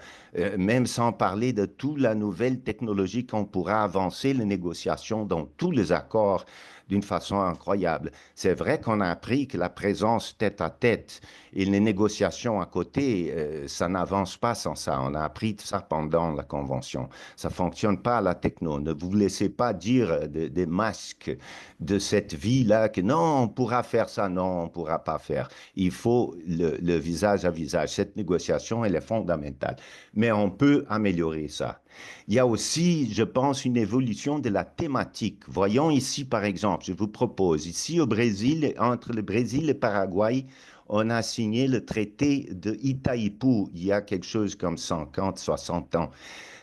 même sans parler de toute la nouvelle technologie qu'on pourra avancer les négociations dans tous les accords d'une façon incroyable. C'est vrai qu'on a appris que la présence tête à tête et les négociations à côté, ça n'avance pas sans ça. On a appris ça pendant la convention. Ça ne fonctionne pas la techno. Ne vous laissez pas dire des masques de cette vie-là que non, on pourra faire ça, non, on ne pourra pas faire. Il faut le visage à visage. Cette négociation, elle est fondamentale. Mais on peut améliorer ça. Il y a aussi, je pense, une évolution de la thématique. Voyons ici, par exemple, je vous propose, ici au Brésil, entre le Brésil et le Paraguay, on a signé le traité de Itaipú il y a quelque chose comme 50, 60 ans.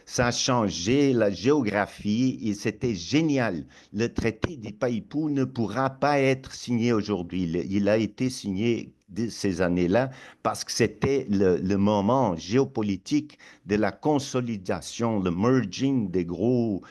Ça a changé la géographie et c'était génial. Le traité d'Itaipú ne pourra pas être signé aujourd'hui. Il a été signé de ces années-là parce que c'était le moment géopolitique de la consolidation, le merging des gros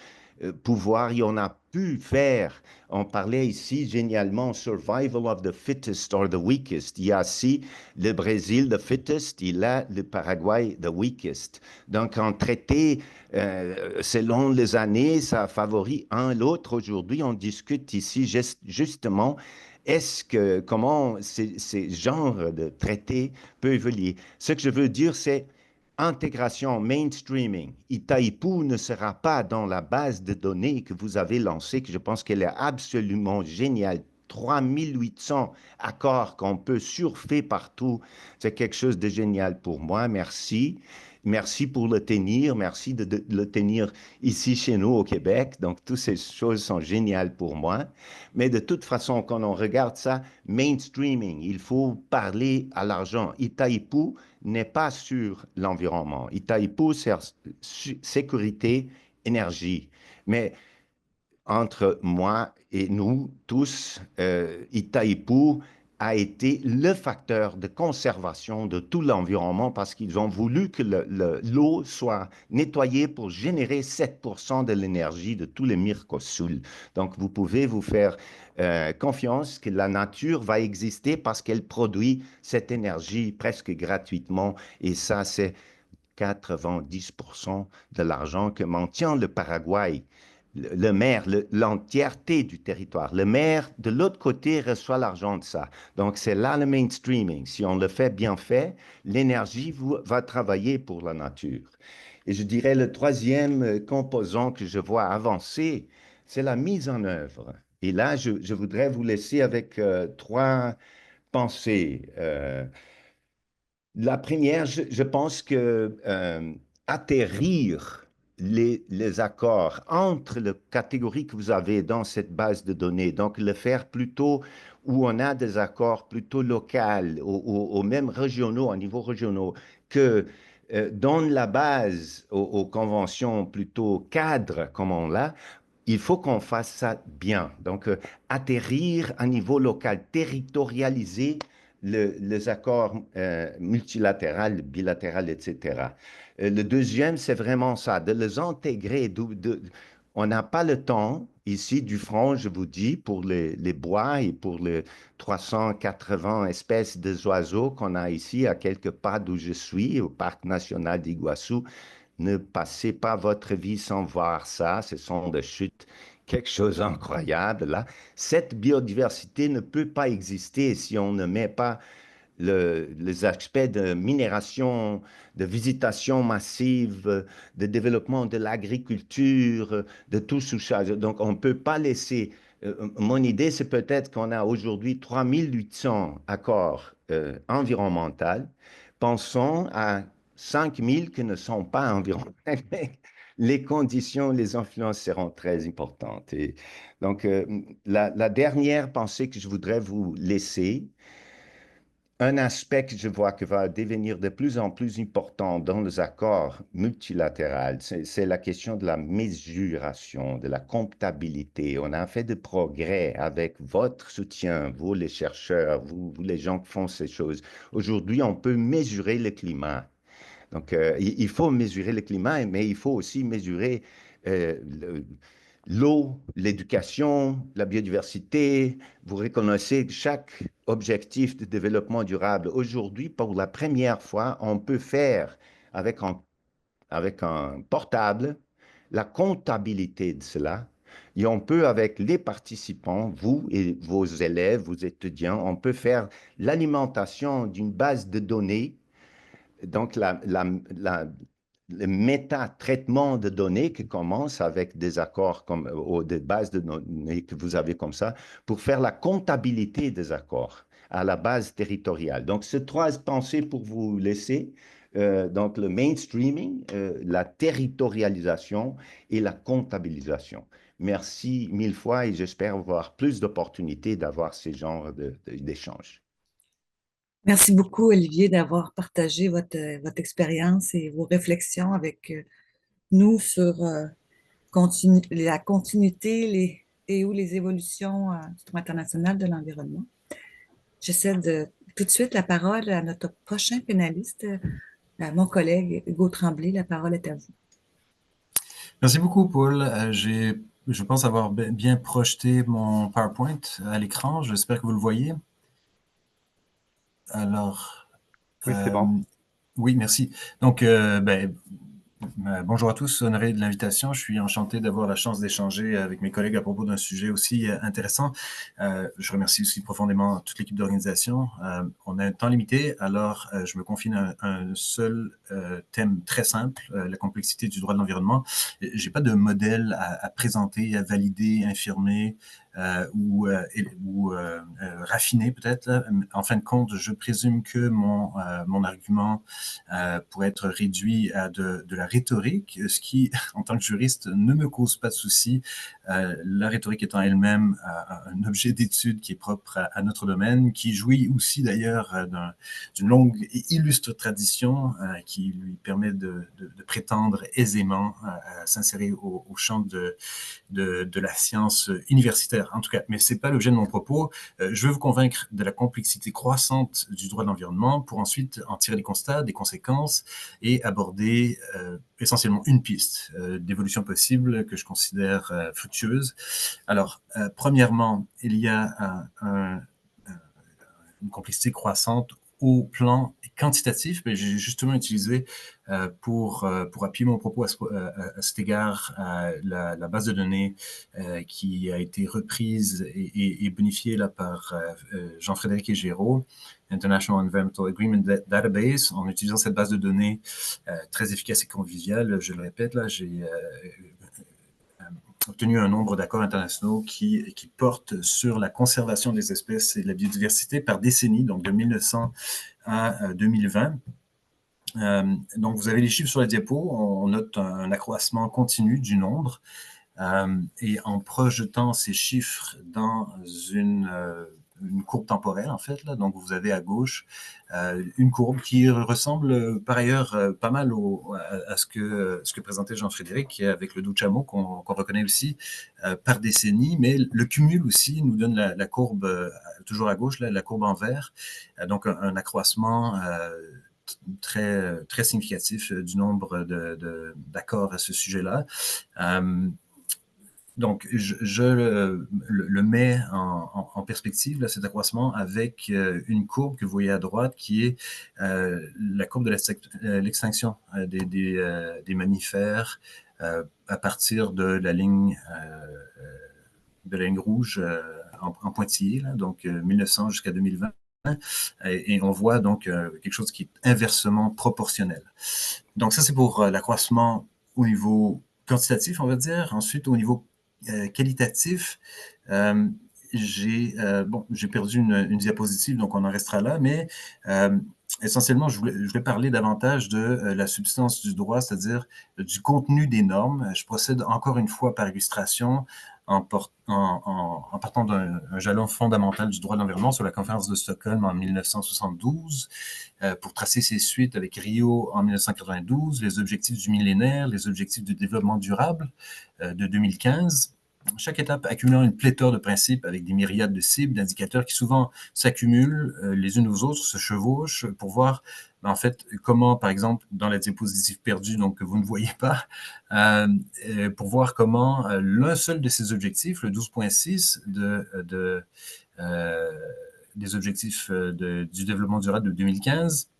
pouvoirs. Et on a pu faire, on parlait ici génialement survival of the fittest or the weakest. Il y a ici le Brésil, the fittest, il y a le Paraguay, the weakest. Donc, en traité, selon les années, ça favorise un l'autre. Aujourd'hui, on discute ici justement comment ces genres de traités peuvent évoluer. Ce que je veux dire, c'est intégration, mainstreaming. Itaipu ne sera pas dans la base de données que vous avez lancée, que je pense qu'elle est absolument géniale. 3800 accords qu'on peut surfer partout. C'est quelque chose de génial pour moi. Merci. merci pour le tenir, merci de le tenir ici chez nous au Québec. Donc, toutes ces choses sont géniales pour moi. Mais de toute façon, quand on regarde ça, mainstreaming, il faut parler à l'argent. Itaipu n'est pas sur l'environnement. Itaipu, c'est sécurité, énergie. Mais entre moi et nous tous, Itaipu a été le facteur de conservation de tout l'environnement parce qu'ils ont voulu que l'eau soit nettoyée pour générer 7% de l'énergie de tous les Mercosur. Donc, vous pouvez vous faire confiance que la nature va exister parce qu'elle produit cette énergie presque gratuitement. Et ça, c'est 90% de l'argent que maintient le Paraguay. Le maire, l'entièreté du territoire. Le maire, de l'autre côté, reçoit l'argent de ça. Donc, c'est là le mainstreaming. Si on le fait bien fait, l'énergie va travailler pour la nature. Et je dirais le troisième composant que je vois avancer, c'est la mise en œuvre. Et là, je voudrais vous laisser avec trois pensées. La première, je pense que atterrir les accords entre les catégories que vous avez dans cette base de données, donc le faire plutôt où on a des accords plutôt locaux ou même régionaux, à niveau régionaux, que dans la base aux conventions plutôt cadres comme on l'a, il faut qu'on fasse ça bien. Donc, atterrir à niveau local, territorialiser les accords multilatéraux, bilatéraux, etc. Le deuxième, c'est vraiment ça, de les intégrer. On n'a pas le temps ici du front, je vous dis, pour les bois et pour les 380 espèces d'oiseaux qu'on a ici à quelques pas d'où je suis, au Parc national d'Iguassou. Ne passez pas votre vie sans voir ça. Ce sont des chutes, quelque chose d'incroyable là. Cette biodiversité ne peut pas exister si on ne met pas les aspects de minération, de visitation massive, de développement de l'agriculture, de tout ça. Donc, on ne peut pas laisser. Mon idée, c'est peut-être qu'on a aujourd'hui 3800 accords environnementaux. Pensons à 5000 qui ne sont pas environnementaux. Les conditions, les influences seront très importantes. Et donc, la dernière pensée que je voudrais vous laisser, un aspect que je vois que va devenir de plus en plus important dans les accords multilatéraux, c'est la question de la mesuration, de la comptabilité. On a fait de progrès avec votre soutien, vous les chercheurs, vous les gens qui font ces choses. Aujourd'hui, on peut mesurer le climat. Donc, il faut mesurer le climat, mais il faut aussi mesurer euh, l'eau, l'éducation, la biodiversité. Vous reconnaissez chaque objectif de développement durable. Aujourd'hui, pour la première fois, on peut faire avec un portable la comptabilité de cela. Et on peut, avec les participants, vous et vos élèves, vos étudiants, on peut faire l'alimentation d'une base de données. Donc, le méta-traitement de données qui commence avec des accords comme, ou des bases de données que vous avez comme ça, pour faire la comptabilité des accords à la base territoriale. Donc, ces trois pensées pour vous laisser. Donc, le mainstreaming, la territorialisation et la comptabilisation. Merci mille fois et j'espère avoir plus d'opportunités d'avoir ces genres d'échanges. Merci beaucoup, Olivier, d'avoir partagé votre expérience et vos réflexions avec nous sur la continuité et ou les évolutions du droit international de l'environnement. Je cède tout de suite la parole à notre prochain pénaliste, à mon collègue Hugo Tremblay. La parole est à vous. Merci beaucoup, Paul. Je pense avoir bien projeté mon PowerPoint à l'écran. J'espère que vous le voyez. Alors, Oui, c'est bon. oui, merci. Donc, bonjour à tous, honoré de l'invitation. Je suis enchanté d'avoir la chance d'échanger avec mes collègues à propos d'un sujet aussi intéressant. Je remercie aussi profondément toute l'équipe d'organisation. On a un temps limité, alors je me confine à un seul thème très simple, la complexité du droit de l'environnement. J'ai pas de modèle à présenter, à valider, infirmer. ou raffiné peut-être. En fin de compte, je présume que mon argument pourrait être réduit à de la rhétorique, ce qui, en tant que juriste, ne me cause pas de souci. La rhétorique étant elle-même un objet d'étude qui est propre à notre domaine, qui jouit aussi d'ailleurs d'une longue et illustre tradition qui lui permet de prétendre aisément à s'insérer au champ de la science universitaire, en tout cas. Mais ce n'est pas l'objet de mon propos. Je veux vous convaincre de la complexité croissante du droit de l'environnement pour ensuite en tirer des constats, des conséquences et aborder essentiellement une piste d'évolution possible que je considère fructueuse. Alors, premièrement, il y a une complexité croissante au plan quantitatif, mais j'ai justement utilisé pour appuyer mon propos à cet égard la base de données qui a été reprise et bonifiée là, par Jean-Frédéric Egero, International Environmental Agreement Database. En utilisant cette base de données très efficace et conviviale, je le répète, là, j'ai obtenu un nombre d'accords internationaux qui portent sur la conservation des espèces et de la biodiversité par décennie, donc de 1900 à 2020. Donc, vous avez les chiffres sur la diapo. On note un accroissement continu du nombre. Et en projetant ces chiffres dans une courbe temporelle, en fait, là, donc vous avez à gauche une courbe qui ressemble par ailleurs pas mal à ce que présentait Jean-Frédéric avec le Duchamp qu'on reconnaît aussi par décennie, mais le cumul aussi nous donne la courbe, toujours à gauche, là, la courbe en vert, donc un accroissement très, très significatif du nombre d'accords à ce sujet-là. Donc, je le mets en perspective, là, cet accroissement, avec une courbe que vous voyez à droite, qui est la courbe de l'extinction des mammifères à partir de la ligne rouge en pointillé, là, donc 1900 jusqu'à 2020. Et on voit donc quelque chose qui est inversement proportionnel. Donc, ça, c'est pour l'accroissement au niveau quantitatif, on va dire. Ensuite, au niveau qualitatif, j'ai perdu une diapositive, donc on en restera là, mais essentiellement, je voulais parler davantage de la substance du droit, c'est-à-dire du contenu des normes. Je procède encore une fois par illustration en partant d'un jalon fondamental du droit de l'environnement sur la conférence de Stockholm en 1972, pour tracer ses suites avec Rio en 1992, les objectifs du millénaire, les objectifs du développement durable de 2015. Chaque étape accumulant une pléthore de principes avec des myriades de cibles, d'indicateurs qui souvent s'accumulent les unes aux autres, se chevauchent pour voir en fait comment, par exemple, dans la diapositive perdue, donc que vous ne voyez pas, pour voir comment l'un seul de ces objectifs, le 12.6 des objectifs du développement durable de 2015,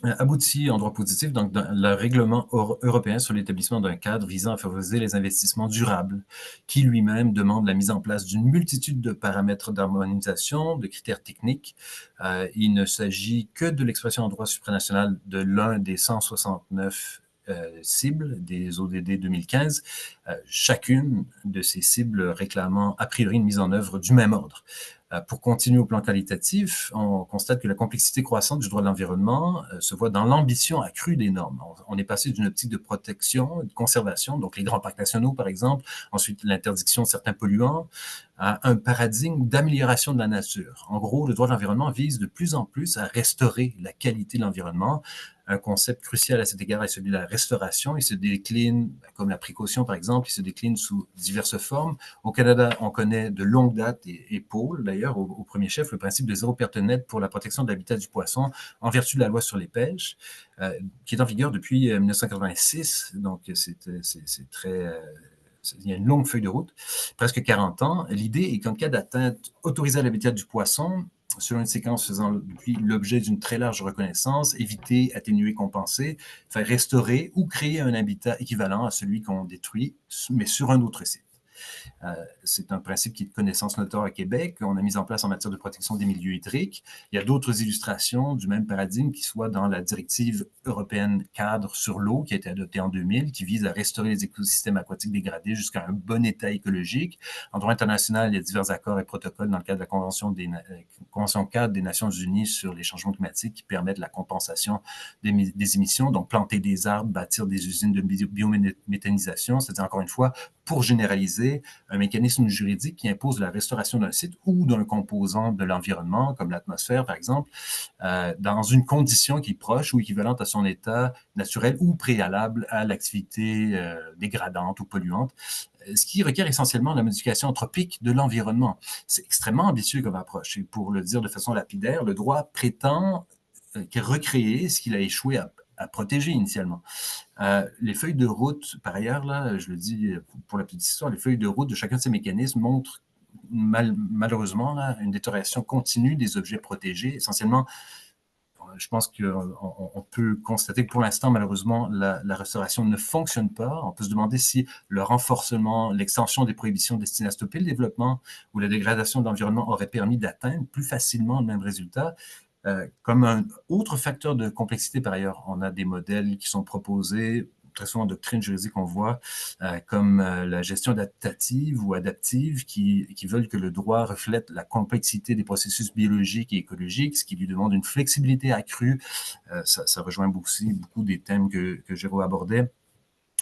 aboutit en droit positif donc, dans le règlement européen sur l'établissement d'un cadre visant à favoriser les investissements durables, qui lui-même demande la mise en place d'une multitude de paramètres d'harmonisation, de critères techniques. Il ne s'agit que de l'expression en droit supranational de l'un des 169 cibles des ODD 2015, chacune de ces cibles réclamant a priori une mise en œuvre du même ordre. Pour continuer au plan qualitatif, on constate que la complexité croissante du droit de l'environnement se voit dans l'ambition accrue des normes. On est passé d'une optique de protection, de conservation, donc les grands parcs nationaux par exemple, ensuite l'interdiction de certains polluants, à un paradigme d'amélioration de la nature. En gros, le droit de l'environnement vise de plus en plus à restaurer la qualité de l'environnement. Un concept crucial à cet égard est celui de la restauration. Il se décline, comme la précaution par exemple, il se décline sous diverses formes. Au Canada, on connaît de longue date et Paul, d'ailleurs, au premier chef, le principe de zéro perte nette pour la protection de l'habitat du poisson en vertu de la loi sur les pêches, qui est en vigueur depuis 1986. Donc, c'est très... il y a une longue feuille de route, presque 40 ans. L'idée est qu'en cas d'atteinte autorisée à l'habitat du poisson, selon une séquence faisant depuis l'objet d'une très large reconnaissance, éviter, atténuer, compenser, faire restaurer ou créer un habitat équivalent à celui qu'on détruit, mais sur un autre site. C'est un principe qui est de connaissance notoire à Québec. On a mis en place en matière de protection des milieux hydriques. Il y a d'autres illustrations du même paradigme qui soient dans la directive européenne cadre sur l'eau qui a été adoptée en 2000, qui vise à restaurer les écosystèmes aquatiques dégradés jusqu'à un bon état écologique. En droit international, il y a divers accords et protocoles dans le cadre de la Convention cadre des Nations Unies sur les changements climatiques qui permettent la compensation des émissions, donc planter des arbres, bâtir des usines de biométhanisation, c'est-à-dire encore une fois, pour généraliser un mécanisme juridique qui impose la restauration d'un site ou d'un composant de l'environnement, comme l'atmosphère par exemple, dans une condition qui est proche ou équivalente à son état naturel ou préalable à l'activité dégradante ou polluante, ce qui requiert essentiellement la modification anthropique de l'environnement. C'est extrêmement ambitieux comme approche. Et pour le dire de façon lapidaire, le droit prétend recréer ce qu'il a échoué à protéger initialement. Les feuilles de route, par ailleurs, là, je le dis pour la petite histoire, les feuilles de route de chacun de ces mécanismes montrent malheureusement là, une détérioration continue des objets protégés. Essentiellement, je pense qu'on peut constater que pour l'instant, malheureusement, la restauration ne fonctionne pas. On peut se demander si le renforcement, l'extension des prohibitions destinées à stopper le développement ou la dégradation de l'environnement aurait permis d'atteindre plus facilement le même résultat. Comme un autre facteur de complexité, par ailleurs, on a des modèles qui sont proposés, très souvent en doctrine juridique, on voit, comme la gestion adaptative ou adaptive, qui veulent que le droit reflète la complexité des processus biologiques et écologiques, ce qui lui demande une flexibilité accrue. Ça rejoint beaucoup des thèmes que Géraud abordait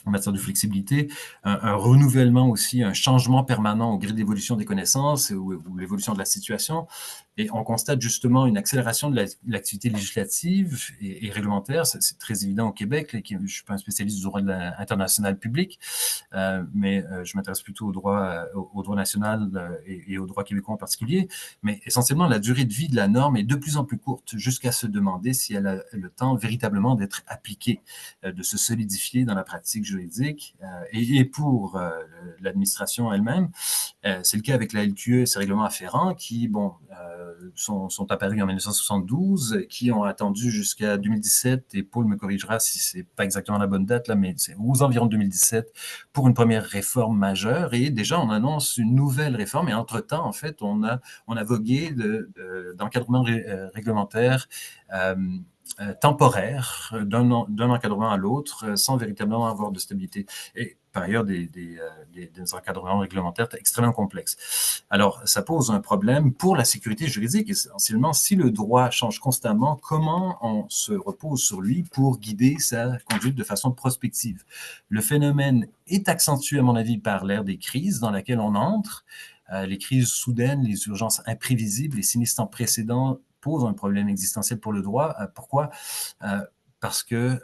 en matière de flexibilité, un renouvellement aussi, un changement permanent au gré de l'évolution des connaissances ou l'évolution de la situation. Et on constate justement une accélération de l'activité législative et réglementaire. C'est très évident au Québec. Je ne suis pas un spécialiste du droit international public, mais je m'intéresse plutôt au droit national et au droit québécois en particulier. Mais essentiellement, la durée de vie de la norme est de plus en plus courte, jusqu'à se demander si elle a le temps véritablement d'être appliquée, de se solidifier dans la pratique juridique. Et pour l'administration elle-même, c'est le cas avec la LQE et ses règlements afférents qui, sont apparus en 1972, qui ont attendu jusqu'à 2017, et Paul me corrigera si c'est pas exactement la bonne date, là, mais c'est aux environs de 2017 pour une première réforme majeure. Et déjà, on annonce une nouvelle réforme. Et entre-temps, en fait, on a vogué d'encadrement réglementaire temporaire d'un encadrement à l'autre sans véritablement avoir de stabilité. Et par ailleurs, des encadrements réglementaires extrêmement complexes. Alors, ça pose un problème pour la sécurité juridique. Essentiellement, si le droit change constamment, comment on se repose sur lui pour guider sa conduite de façon prospective? Le phénomène est accentué, à mon avis, par l'ère des crises dans laquelle on entre. Les crises soudaines, les urgences imprévisibles, les sinistres sans précédent posent un problème existentiel pour le droit. Pourquoi? Parce que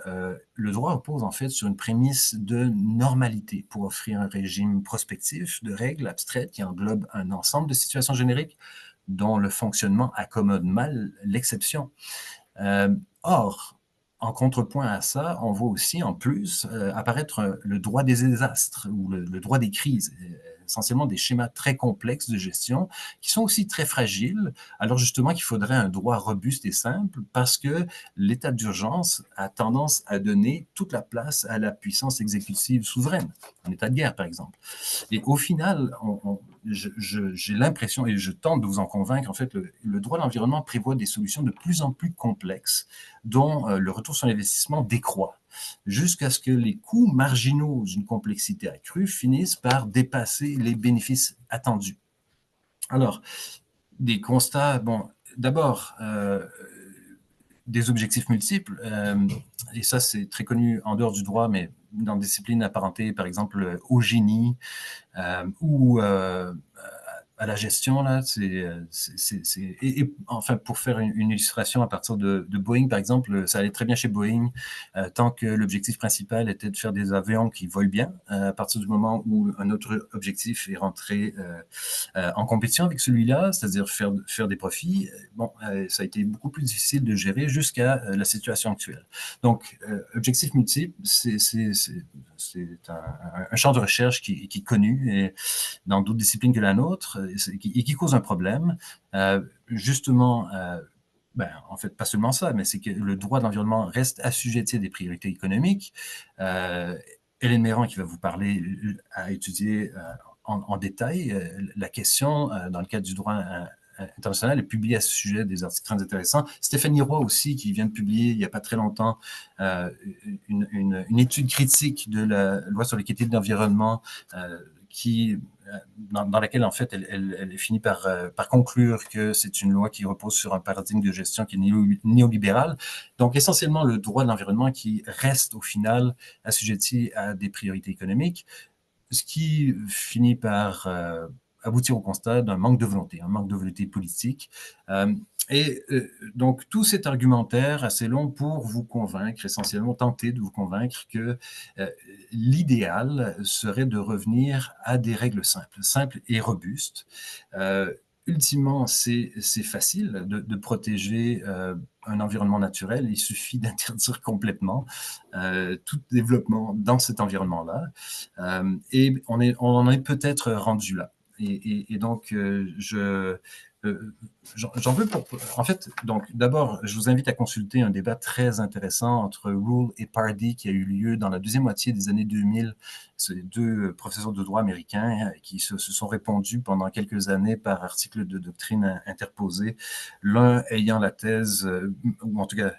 le droit repose en fait sur une prémisse de normalité pour offrir un régime prospectif de règles abstraites qui englobent un ensemble de situations génériques dont le fonctionnement accommode mal l'exception. Or, en contrepoint à ça, on voit aussi en plus apparaître le droit des désastres ou le droit des crises, essentiellement des schémas très complexes de gestion qui sont aussi très fragiles, alors justement qu'il faudrait un droit robuste et simple parce que l'état d'urgence a tendance à donner toute la place à la puissance exécutive souveraine, en état de guerre par exemple. Et au final, j'ai l'impression, et je tente de vous en convaincre, en fait, le droit de l'environnement prévoit des solutions de plus en plus complexes dont le retour sur l'investissement décroît, jusqu'à ce que les coûts marginaux d'une complexité accrue finissent par dépasser les bénéfices attendus. Alors, des constats, d'abord, des objectifs multiples, et ça c'est très connu en dehors du droit, mais dans des disciplines apparentées, par exemple, au génie ou à la gestion, là, enfin, pour faire une illustration à partir de Boeing, par exemple, ça allait très bien chez Boeing, tant que l'objectif principal était de faire des avions qui volent bien. À partir du moment où un autre objectif est rentré en compétition avec celui-là, c'est-à-dire faire des profits, ça a été beaucoup plus difficile de gérer jusqu'à la situation actuelle. Donc, objectif multiple, c'est un champ de recherche qui est connu et dans d'autres disciplines que la nôtre et qui cause un problème. Justement, en fait, pas seulement ça, mais c'est que le droit de l'environnement reste assujetti à des priorités économiques. Hélène Méran, qui va vous parler, a étudié en détail la question dans le cadre du droit international, elle publie à ce sujet des articles très intéressants. Stéphanie Roy aussi, qui vient de publier il n'y a pas très longtemps une étude critique de la loi sur l'équité de l'environnement dans laquelle, en fait, elle finit par conclure que c'est une loi qui repose sur un paradigme de gestion qui est néolibéral. Donc, essentiellement, le droit de l'environnement qui reste, au final, assujetti à des priorités économiques, ce qui finit par aboutir au constat d'un manque de volonté, un manque de volonté politique. Donc, tout cet argumentaire assez long pour vous convaincre, essentiellement tenter de vous convaincre que l'idéal serait de revenir à des règles simples et robustes. Ultimement, c'est facile de protéger un environnement naturel. Il suffit d'interdire complètement tout développement dans cet environnement-là. Et on en est peut-être rendu là. Et donc, j'en veux pour... En fait, donc, d'abord, je vous invite à consulter un débat très intéressant entre Rule et Pardee qui a eu lieu dans la deuxième moitié des années 2000. C'est deux professeurs de droit américains qui se sont répondus pendant quelques années par articles de doctrine interposés, l'un ayant la thèse, ou en tout cas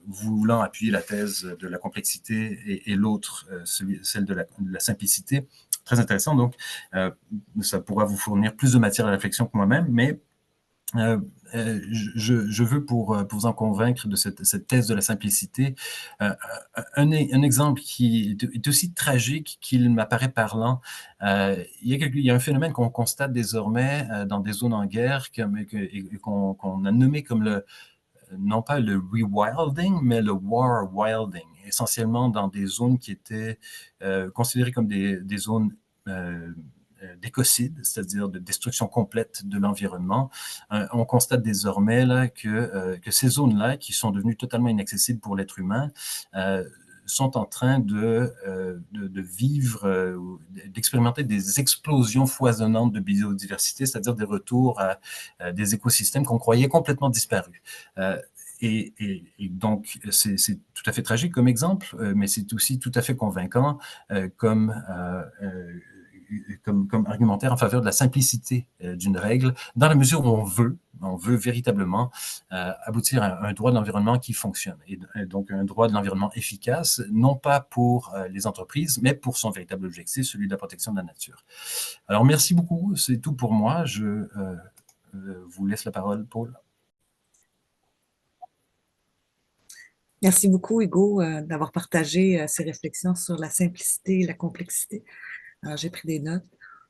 voulant appuyer la thèse de la complexité et l'autre, celle de la simplicité. Très intéressant, donc ça pourra vous fournir plus de matière à réflexion que moi-même, mais je veux, pour vous en convaincre de cette thèse de la simplicité, un exemple qui est aussi tragique qu'il m'apparaît parlant. Il y a un phénomène qu'on constate désormais dans des zones en guerre qu'on a nommé comme non pas le rewilding, mais le war wilding, essentiellement dans des zones qui étaient considérées comme des zones d'écocide, c'est-à-dire de destruction complète de l'environnement. On constate désormais là, que ces zones-là, qui sont devenues totalement inaccessibles pour l'être humain, sont en train de vivre, d'expérimenter des explosions foisonnantes de biodiversité, c'est-à-dire des retours à des écosystèmes qu'on croyait complètement disparus. Et donc, c'est tout à fait tragique comme exemple, mais c'est aussi tout à fait convaincant comme argumentaire en faveur de la simplicité d'une règle, dans la mesure où on veut véritablement aboutir à un droit de l'environnement qui fonctionne. Et donc, un droit de l'environnement efficace, non pas pour les entreprises, mais pour son véritable objectif, celui de la protection de la nature. Alors, merci beaucoup. C'est tout pour moi. Je vous laisse la parole, Paul. Merci beaucoup, Hugo, d'avoir partagé ces réflexions sur la simplicité et la complexité. Alors, j'ai pris des notes.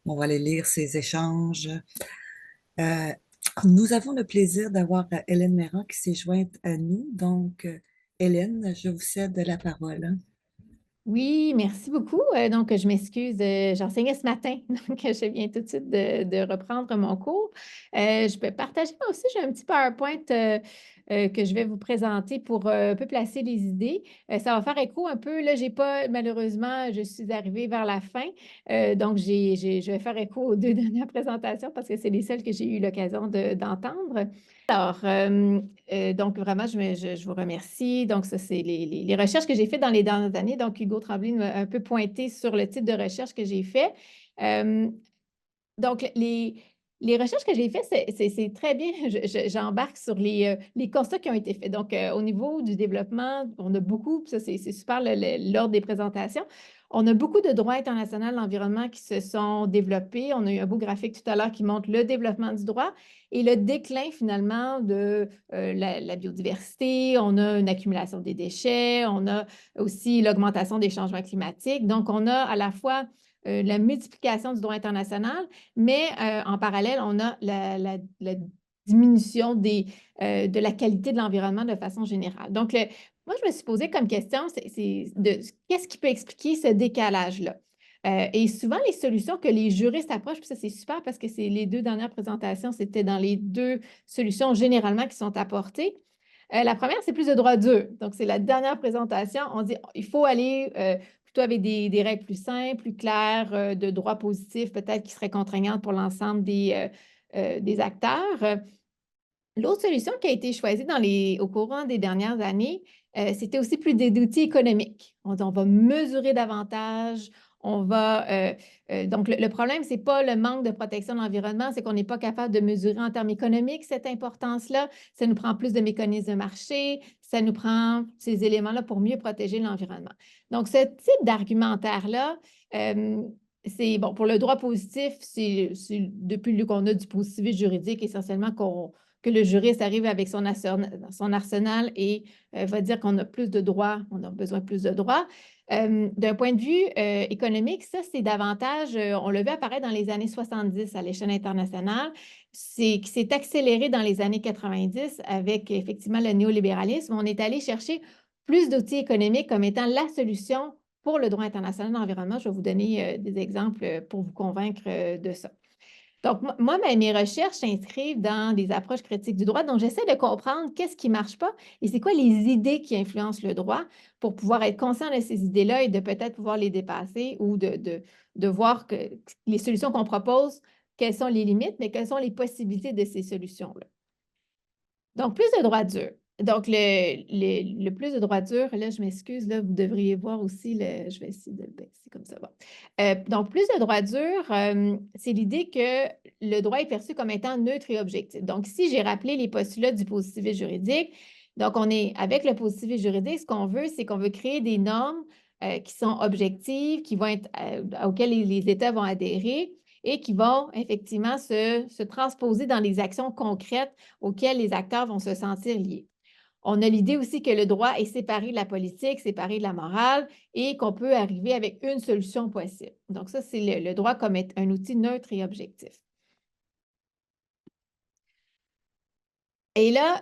On va aller lire ces échanges. Nous avons le plaisir d'avoir Hélène Méran qui s'est jointe à nous. Donc, Hélène, je vous cède la parole. Oui, merci beaucoup. Donc, je m'excuse, j'enseignais ce matin, donc je viens tout de suite de reprendre mon cours. Je peux partager moi aussi, j'ai un petit PowerPoint que je vais vous présenter pour un peu placer les idées. Ça va faire écho un peu, là, j'ai pas, malheureusement, je suis arrivée vers la fin, donc je vais faire écho aux deux dernières présentations parce que c'est les seules que j'ai eu l'occasion d'entendre. Alors, donc vraiment, je vous remercie. Donc, ça, c'est les recherches que j'ai faites dans les dernières années. Donc, Hugo Tremblay m'a un peu pointé sur le type de recherche que j'ai fait. Donc, les recherches que j'ai faites, c'est très bien. J'embarque sur les constats qui ont été faits. Donc, au niveau du développement, on a beaucoup, ça c'est super l'ordre des présentations. On a beaucoup de droits internationaux de l'environnement qui se sont développés. On a eu un beau graphique tout à l'heure qui montre le développement du droit et le déclin finalement de la biodiversité. On a une accumulation des déchets. On a aussi l'augmentation des changements climatiques. Donc, on a à la fois la multiplication du droit international, mais en parallèle, on a la diminution de la qualité de l'environnement de façon générale. Donc, moi, je me suis posé comme question, qu'est-ce qui peut expliquer ce décalage-là? Et souvent, les solutions que les juristes approchent, puis ça, c'est super parce que c'est les deux dernières présentations, c'était dans les deux solutions généralement qui sont apportées. La première, c'est plus de droit dur. Donc, c'est la dernière présentation. On dit il faut aller plutôt avec des règles plus simples, plus claires, de droit positif, peut-être qui seraient contraignantes pour l'ensemble des acteurs. L'autre solution qui a été choisie au courant des dernières années, c'était aussi plus d'outils économiques. On dit on va mesurer davantage, On va, donc, le problème, ce n'est pas le manque de protection de l'environnement, c'est qu'on n'est pas capable de mesurer en termes économiques cette importance-là. Ça nous prend plus de mécanismes de marché, ça nous prend ces éléments-là pour mieux protéger l'environnement. Donc, ce type d'argumentaire-là, c'est bon, pour le droit positif, c'est depuis qu'on a du positivisme juridique, essentiellement que le juriste arrive avec son arsenal et va dire qu'on a plus de droits, on a besoin de plus de droits. D'un point de vue économique, ça, c'est davantage, on l'a vu apparaître dans les années 70 à l'échelle internationale, qui s'est accéléré dans les années 90 avec effectivement le néolibéralisme. On est allé chercher plus d'outils économiques comme étant la solution pour le droit international de l'environnement. Je vais vous donner des exemples pour vous convaincre de ça. Donc, moi, mes recherches s'inscrivent dans des approches critiques du droit. Donc, j'essaie de comprendre qu'est-ce qui ne marche pas et c'est quoi les idées qui influencent le droit pour pouvoir être conscient de ces idées-là et de peut-être pouvoir les dépasser ou de voir que les solutions qu'on propose, quelles sont les limites, mais quelles sont les possibilités de ces solutions-là. Donc, plus de droits durs. Donc, le plus de droits durs, là, je m'excuse, là, vous devriez voir aussi, je vais essayer de le baisser comme ça. Bon. Donc, plus de droits durs, c'est l'idée que le droit est perçu comme étant neutre et objectif. Donc, ici, j'ai rappelé les postulats du positivisme juridique. Donc, avec le positivisme juridique, ce qu'on veut, c'est qu'on veut créer des normes qui sont objectives, qui vont être, auxquelles les États vont adhérer et qui vont effectivement se transposer dans les actions concrètes auxquelles les acteurs vont se sentir liés. On a l'idée aussi que le droit est séparé de la politique, séparé de la morale et qu'on peut arriver avec une solution possible. Donc ça, c'est le droit comme un outil neutre et objectif. Et là,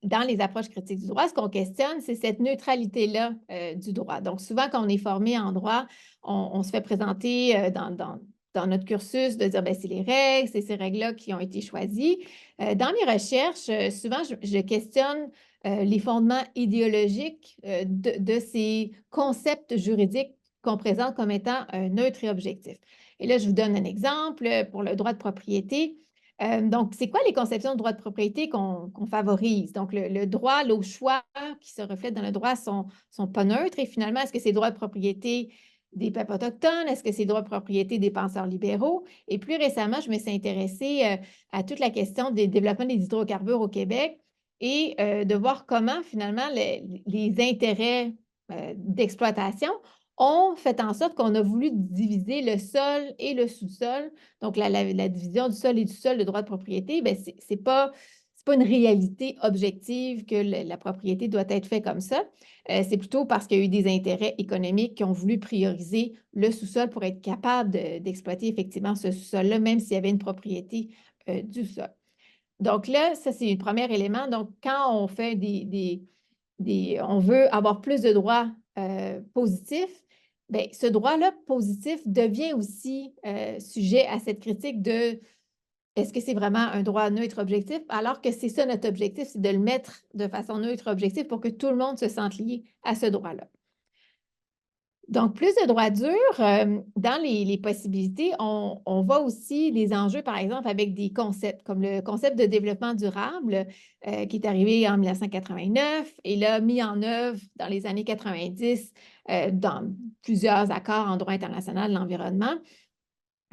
dans les approches critiques du droit, ce qu'on questionne, c'est cette neutralité-là du droit. Donc souvent, quand on est formé en droit, on se fait présenter dans notre cursus de dire, bien, c'est les règles, c'est ces règles-là qui ont été choisies. Dans mes recherches, souvent, je questionne les fondements idéologiques de ces concepts juridiques qu'on présente comme étant neutres et objectifs. Et là, je vous donne un exemple pour le droit de propriété. Donc, c'est quoi les conceptions de droit de propriété qu'on favorise? Donc, le droit, au choix qui se reflètent dans le droit sont pas neutres. Et finalement, est-ce que c'est le droit de propriété des peuples autochtones? Est-ce que c'est le droit de propriété des penseurs libéraux? Et plus récemment, je me suis intéressée à toute la question des développements des hydrocarbures au Québec et de voir comment, finalement, les intérêts d'exploitation ont fait en sorte qu'on a voulu diviser le sol et le sous-sol. Donc, la division du sol et du sol de droit de propriété, ce n'est pas une réalité objective que la propriété doit être faite comme ça. C'est plutôt parce qu'il y a eu des intérêts économiques qui ont voulu prioriser le sous-sol pour être capable d'exploiter effectivement ce sous-sol-là, même s'il y avait une propriété du sol. Donc là, ça, c'est le premier élément. Donc, quand on fait on veut avoir plus de droits positifs, bien, ce droit-là positif devient aussi sujet à cette critique de est-ce que c'est vraiment un droit neutre objectif, alors que c'est ça notre objectif, c'est de le mettre de façon neutre objective pour que tout le monde se sente lié à ce droit-là. Donc, plus de droits durs, dans les possibilités, on voit aussi les enjeux, par exemple, avec des concepts, comme le concept de développement durable qui est arrivé en 1989 et là, mis en œuvre dans les années 90 dans plusieurs accords en droit international de l'environnement.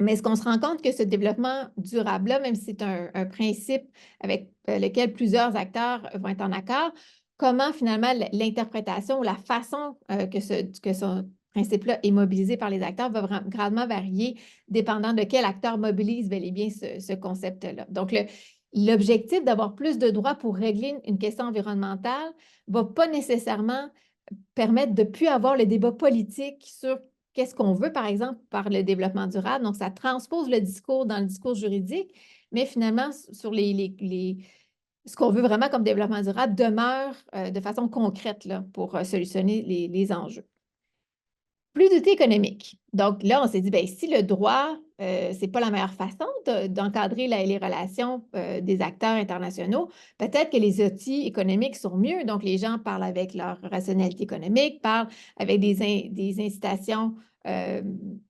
Mais est-ce qu'on se rend compte que ce développement durable-là, même si c'est un principe avec lequel plusieurs acteurs vont être en accord, comment finalement l'interprétation ou la façon que ce principe-là est mobilisé par les acteurs va grandement varier dépendant de quel acteur mobilise bel et bien ce concept-là. Donc, l'objectif d'avoir plus de droits pour régler une question environnementale ne va pas nécessairement permettre de ne plus avoir le débat politique sur qu'est-ce qu'on veut, par exemple, par le développement durable. Donc, ça transpose le discours dans le discours juridique, mais finalement, sur ce qu'on veut vraiment comme développement durable demeure de façon concrète là, pour solutionner les enjeux. Plus d'outils économiques. Donc là, on s'est dit, bien, si le droit, ce n'est pas la meilleure façon d'encadrer les relations des acteurs internationaux, peut-être que les outils économiques sont mieux. Donc, les gens parlent avec leur rationalité économique, parlent avec des incitations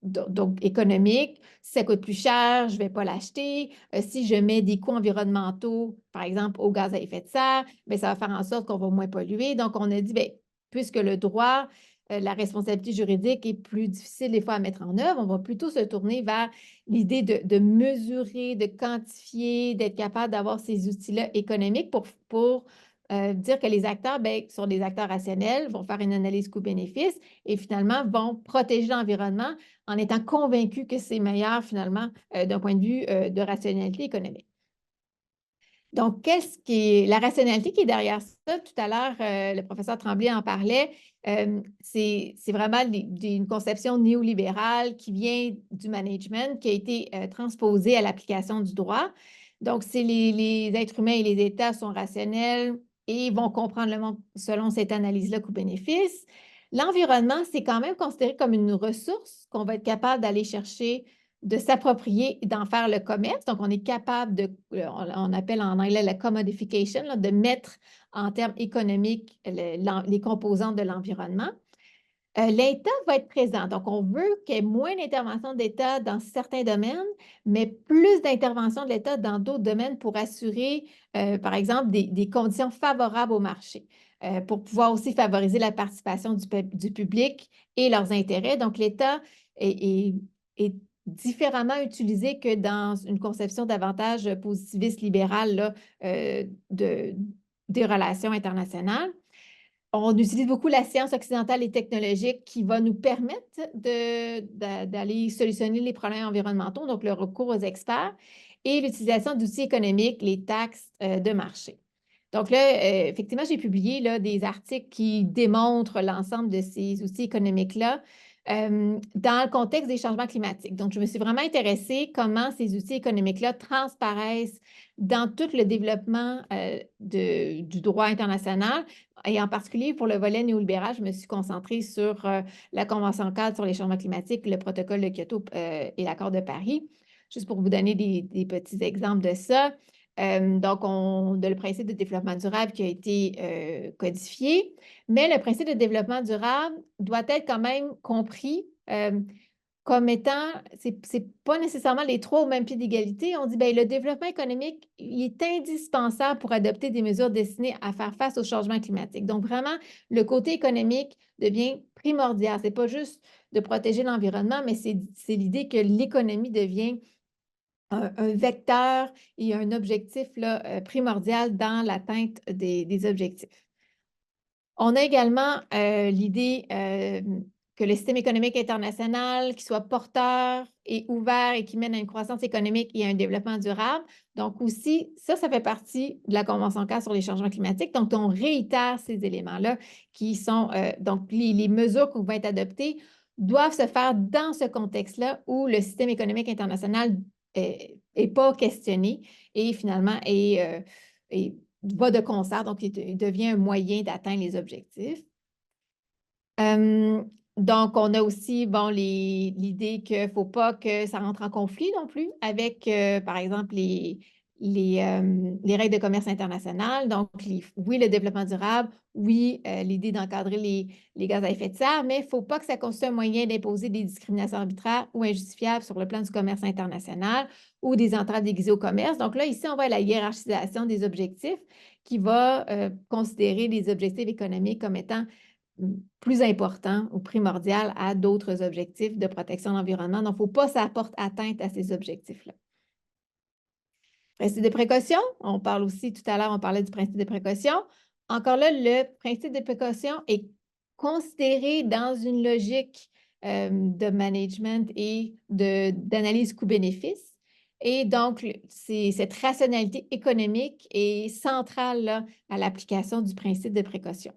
donc économiques. Si ça coûte plus cher, je ne vais pas l'acheter. Si je mets des coûts environnementaux, par exemple, au gaz à effet de serre, bien, ça va faire en sorte qu'on va moins polluer. Donc, on a dit, bien, puisque le droit la responsabilité juridique est plus difficile des fois à mettre en œuvre, on va plutôt se tourner vers l'idée de mesurer, de quantifier, d'être capable d'avoir ces outils-là économiques pour dire que les acteurs sont des acteurs rationnels, vont faire une analyse coût-bénéfice et finalement vont protéger l'environnement en étant convaincus que c'est meilleur finalement d'un point de vue de rationalité économique. Donc, qu'est-ce qui est la rationalité qui est derrière ça? Tout à l'heure, le professeur Tremblay en parlait. C'est vraiment une conception néolibérale qui vient du management, qui a été transposée à l'application du droit. Donc, c'est les êtres humains et les États sont rationnels et vont comprendre le monde selon cette analyse-là coût-bénéfice. L'environnement, c'est quand même considéré comme une ressource qu'on va être capable d'aller chercher, de s'approprier et d'en faire le commerce. Donc, on est capable de, on appelle en anglais la commodification, là, de mettre en termes économiques les composantes de l'environnement. L'État va être présent. Donc, on veut qu'il y ait moins d'intervention de l'État dans certains domaines, mais plus d'intervention de l'État dans d'autres domaines pour assurer, par exemple, des conditions favorables au marché, pour pouvoir aussi favoriser la participation du public et leurs intérêts. Donc, l'État est différemment utilisé que dans une conception davantage positiviste libérale là, des relations internationales. On utilise beaucoup la science occidentale et technologique qui va nous permettre d'aller solutionner les problèmes environnementaux, donc le recours aux experts et l'utilisation d'outils économiques, les taxes de marché. Donc là, effectivement, j'ai publié là, des articles qui démontrent l'ensemble de ces outils économiques-là dans le contexte des changements climatiques. Donc, je me suis vraiment intéressée comment ces outils économiques-là transparaissent dans tout le développement du droit international. Et en particulier, pour le volet néolibéral, je me suis concentrée sur la Convention cadre sur les changements climatiques, le protocole de Kyoto et l'accord de Paris. Juste pour vous donner des petits exemples de ça. Donc, le principe de développement durable qui a été codifié, mais le principe de développement durable doit être quand même compris comme étant, c'est pas nécessairement les trois au même pied d'égalité. On dit, bien, le développement économique, il est indispensable pour adopter des mesures destinées à faire face au changement climatique. Donc, vraiment, le côté économique devient primordial. C'est pas juste de protéger l'environnement, mais c'est l'idée que l'économie devient un vecteur et un objectif là, primordial dans l'atteinte des objectifs. On a également l'idée que le système économique international, qui soit porteur et ouvert et qui mène à une croissance économique et à un développement durable. Donc aussi, ça fait partie de la Convention cadre sur les changements climatiques. Donc, on réitère ces éléments-là qui sont, donc les mesures qui vont être adoptées doivent se faire dans ce contexte-là où le système économique international n'est pas questionné et finalement va de concert, donc il devient un moyen d'atteindre les objectifs. Donc, on a aussi l'idée qu'il ne faut pas que ça rentre en conflit non plus avec, par exemple, les règles de commerce international. Donc, oui, le développement durable, oui, l'idée d'encadrer les gaz à effet de serre, mais il ne faut pas que ça constitue un moyen d'imposer des discriminations arbitraires ou injustifiables sur le plan du commerce international ou des entraves déguisées au commerce. Donc là, ici, on va à la hiérarchisation des objectifs qui va considérer les objectifs économiques comme étant plus important ou primordial à d'autres objectifs de protection de l'environnement. Donc, il ne faut pas que ça apporte atteinte à ces objectifs-là. Principe de précaution, on parle aussi, tout à l'heure, on parlait du principe de précaution. Encore là, le principe de précaution est considéré dans une logique de management et d'analyse coût-bénéfice. Et donc, cette rationalité économique est centrale là, à l'application du principe de précaution.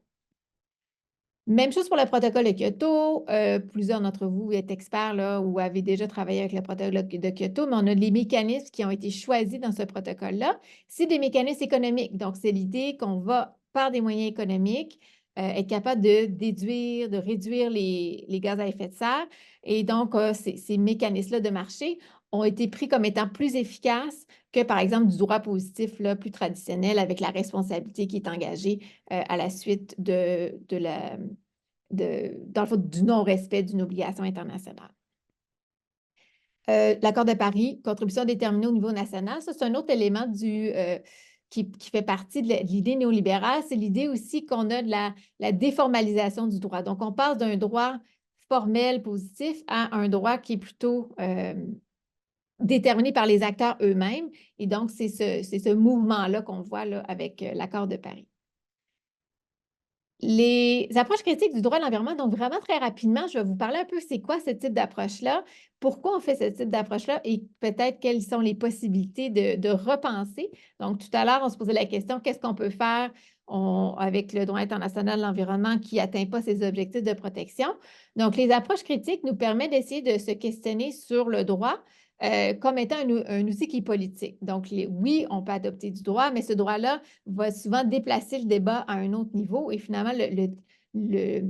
Même chose pour le protocole de Kyoto. Plusieurs d'entre vous êtes experts là, ou avez déjà travaillé avec le protocole de Kyoto, mais on a les mécanismes qui ont été choisis dans ce protocole-là. C'est des mécanismes économiques. Donc, c'est l'idée qu'on va, par des moyens économiques, être capable de déduire, de réduire les gaz à effet de serre. Et donc, ces mécanismes-là de marché ont été pris comme étant plus efficaces que, par exemple, du droit positif là, plus traditionnel avec la responsabilité qui est engagée à la suite dans le fond, du non-respect d'une obligation internationale. L'accord de Paris, contribution déterminée au niveau national, ça, c'est un autre élément qui fait partie de l'idée néolibérale, c'est l'idée aussi qu'on a de la déformalisation du droit. Donc, on passe d'un droit formel, positif, à un droit qui est plutôt déterminé par les acteurs eux-mêmes. Et donc, c'est ce mouvement-là qu'on voit là, avec l'accord de Paris. Les approches critiques du droit de l'environnement, donc vraiment très rapidement, je vais vous parler un peu c'est quoi ce type d'approche-là, pourquoi on fait ce type d'approche-là et peut-être quelles sont les possibilités de repenser. Donc, tout à l'heure, on se posait la question, qu'est-ce qu'on peut faire avec le droit international de l'environnement qui n'atteint pas ses objectifs de protection? Donc, les approches critiques nous permettent d'essayer de se questionner sur le droit, comme étant un outil qui est politique. Donc, oui, on peut adopter du droit, mais ce droit-là va souvent déplacer le débat à un autre niveau et finalement, le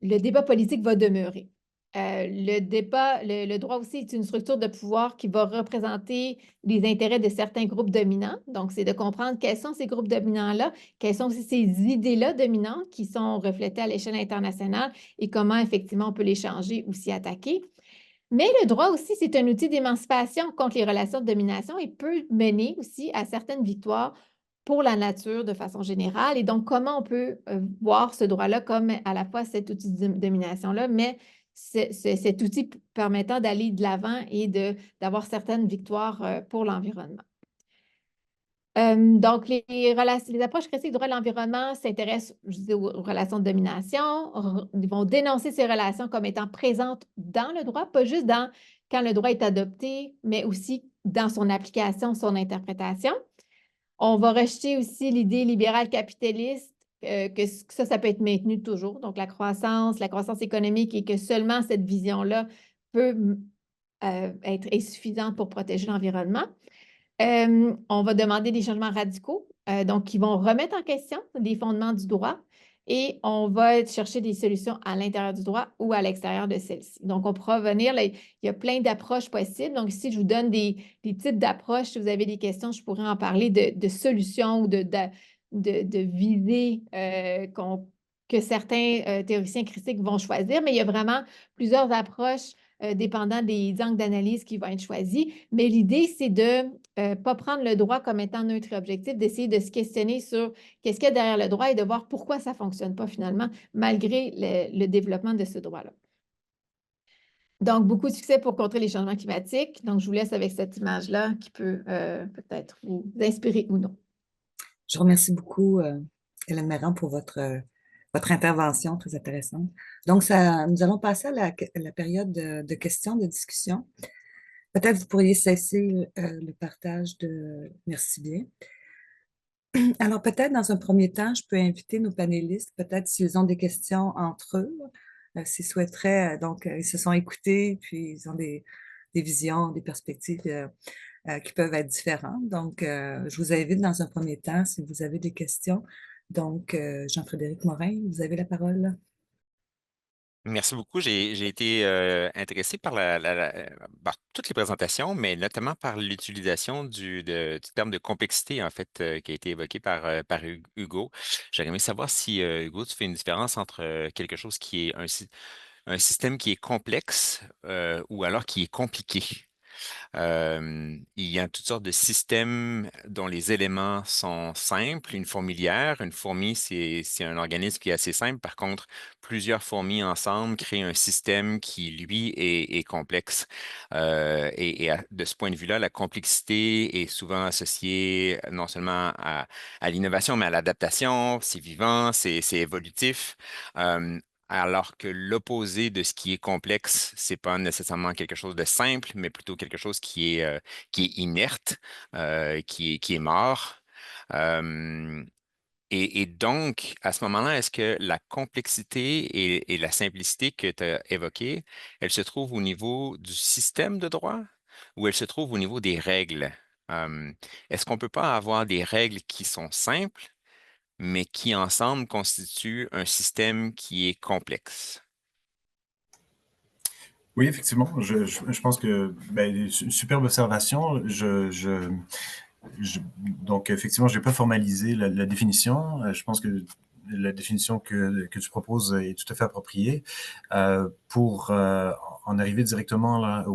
débat politique va demeurer. Le droit aussi est une structure de pouvoir qui va représenter les intérêts de certains groupes dominants. Donc, c'est de comprendre quels sont ces groupes dominants-là, quelles sont aussi ces idées-là dominantes qui sont reflétées à l'échelle internationale et comment effectivement on peut les changer ou s'y attaquer. Mais le droit aussi, c'est un outil d'émancipation contre les relations de domination et peut mener aussi à certaines victoires pour la nature de façon générale. Et donc, comment on peut voir ce droit-là comme à la fois cet outil de domination-là, mais cet outil permettant d'aller de l'avant et d'avoir certaines victoires pour l'environnement. Donc, les approches critiques du droit de l'environnement s'intéressent, je dis, aux relations de domination. Ils vont dénoncer ces relations comme étant présentes dans le droit, pas juste quand le droit est adopté, mais aussi dans son application, son interprétation. On va rejeter aussi l'idée libérale capitaliste, que ça peut être maintenu toujours. Donc, la croissance économique et que seulement cette vision-là peut être insuffisante pour protéger l'environnement. On va demander des changements radicaux, donc qui vont remettre en question les fondements du droit et on va chercher des solutions à l'intérieur du droit ou à l'extérieur de celle-ci. Donc, on pourra venir, là, il y a plein d'approches possibles. Donc, ici, je vous donne des types d'approches. Si vous avez des questions, je pourrais en parler de solutions ou de visées que certains théoriciens critiques vont choisir, mais il y a vraiment plusieurs approches dépendant des angles d'analyse qui vont être choisis. Mais l'idée, c'est de ne pas prendre le droit comme étant neutre et objectif, d'essayer de se questionner sur qu'est-ce qu'il y a derrière le droit et de voir pourquoi ça ne fonctionne pas finalement, malgré le développement de ce droit-là. Donc, beaucoup de succès pour contrer les changements climatiques. Donc, je vous laisse avec cette image-là qui peut peut-être vous inspirer ou non. Je vous remercie beaucoup, Hélène Méran, pour votre intervention très intéressante. Donc, nous allons passer à la période de questions, de discussion. Peut-être vous pourriez cesser le partage de... Merci bien. Alors, peut-être dans un premier temps, je peux inviter nos panélistes, peut-être s'ils ont des questions entre eux, s'ils souhaiteraient, donc ils se sont écoutés, puis ils ont des visions, des perspectives qui peuvent être différentes. Donc, je vous invite dans un premier temps, si vous avez des questions. Donc, Jean-Frédéric Morin, vous avez la parole. Merci beaucoup. J'ai été intéressé par par toutes les présentations, mais notamment par l'utilisation du terme de complexité, en fait, qui a été évoqué par Hugo. J'aurais aimé savoir si, Hugo, tu fais une différence entre quelque chose qui est un système qui est complexe ou alors qui est compliqué. Il y a toutes sortes de systèmes dont les éléments sont simples. Une fourmilière, une fourmi, c'est un organisme qui est assez simple. Par contre, plusieurs fourmis ensemble créent un système qui, lui, est complexe. De ce point de vue-là, la complexité est souvent associée non seulement à l'innovation, mais à l'adaptation. C'est vivant, c'est évolutif. Alors que l'opposé de ce qui est complexe, c'est pas nécessairement quelque chose de simple, mais plutôt quelque chose qui est inerte, qui est mort. Euh, et donc, à ce moment-là, est-ce que la complexité et la simplicité que tu as évoquées, elle se trouve au niveau du système de droit ou elle se trouve au niveau des règles? Est-ce qu'on ne peut pas avoir des règles qui sont simples, mais qui ensemble constituent un système qui est complexe? Oui, effectivement, je pense que superbe observation. Donc, effectivement, je n'ai pas formalisé la définition. Je pense que la définition que tu proposes est tout à fait appropriée. Pour en arriver directement là,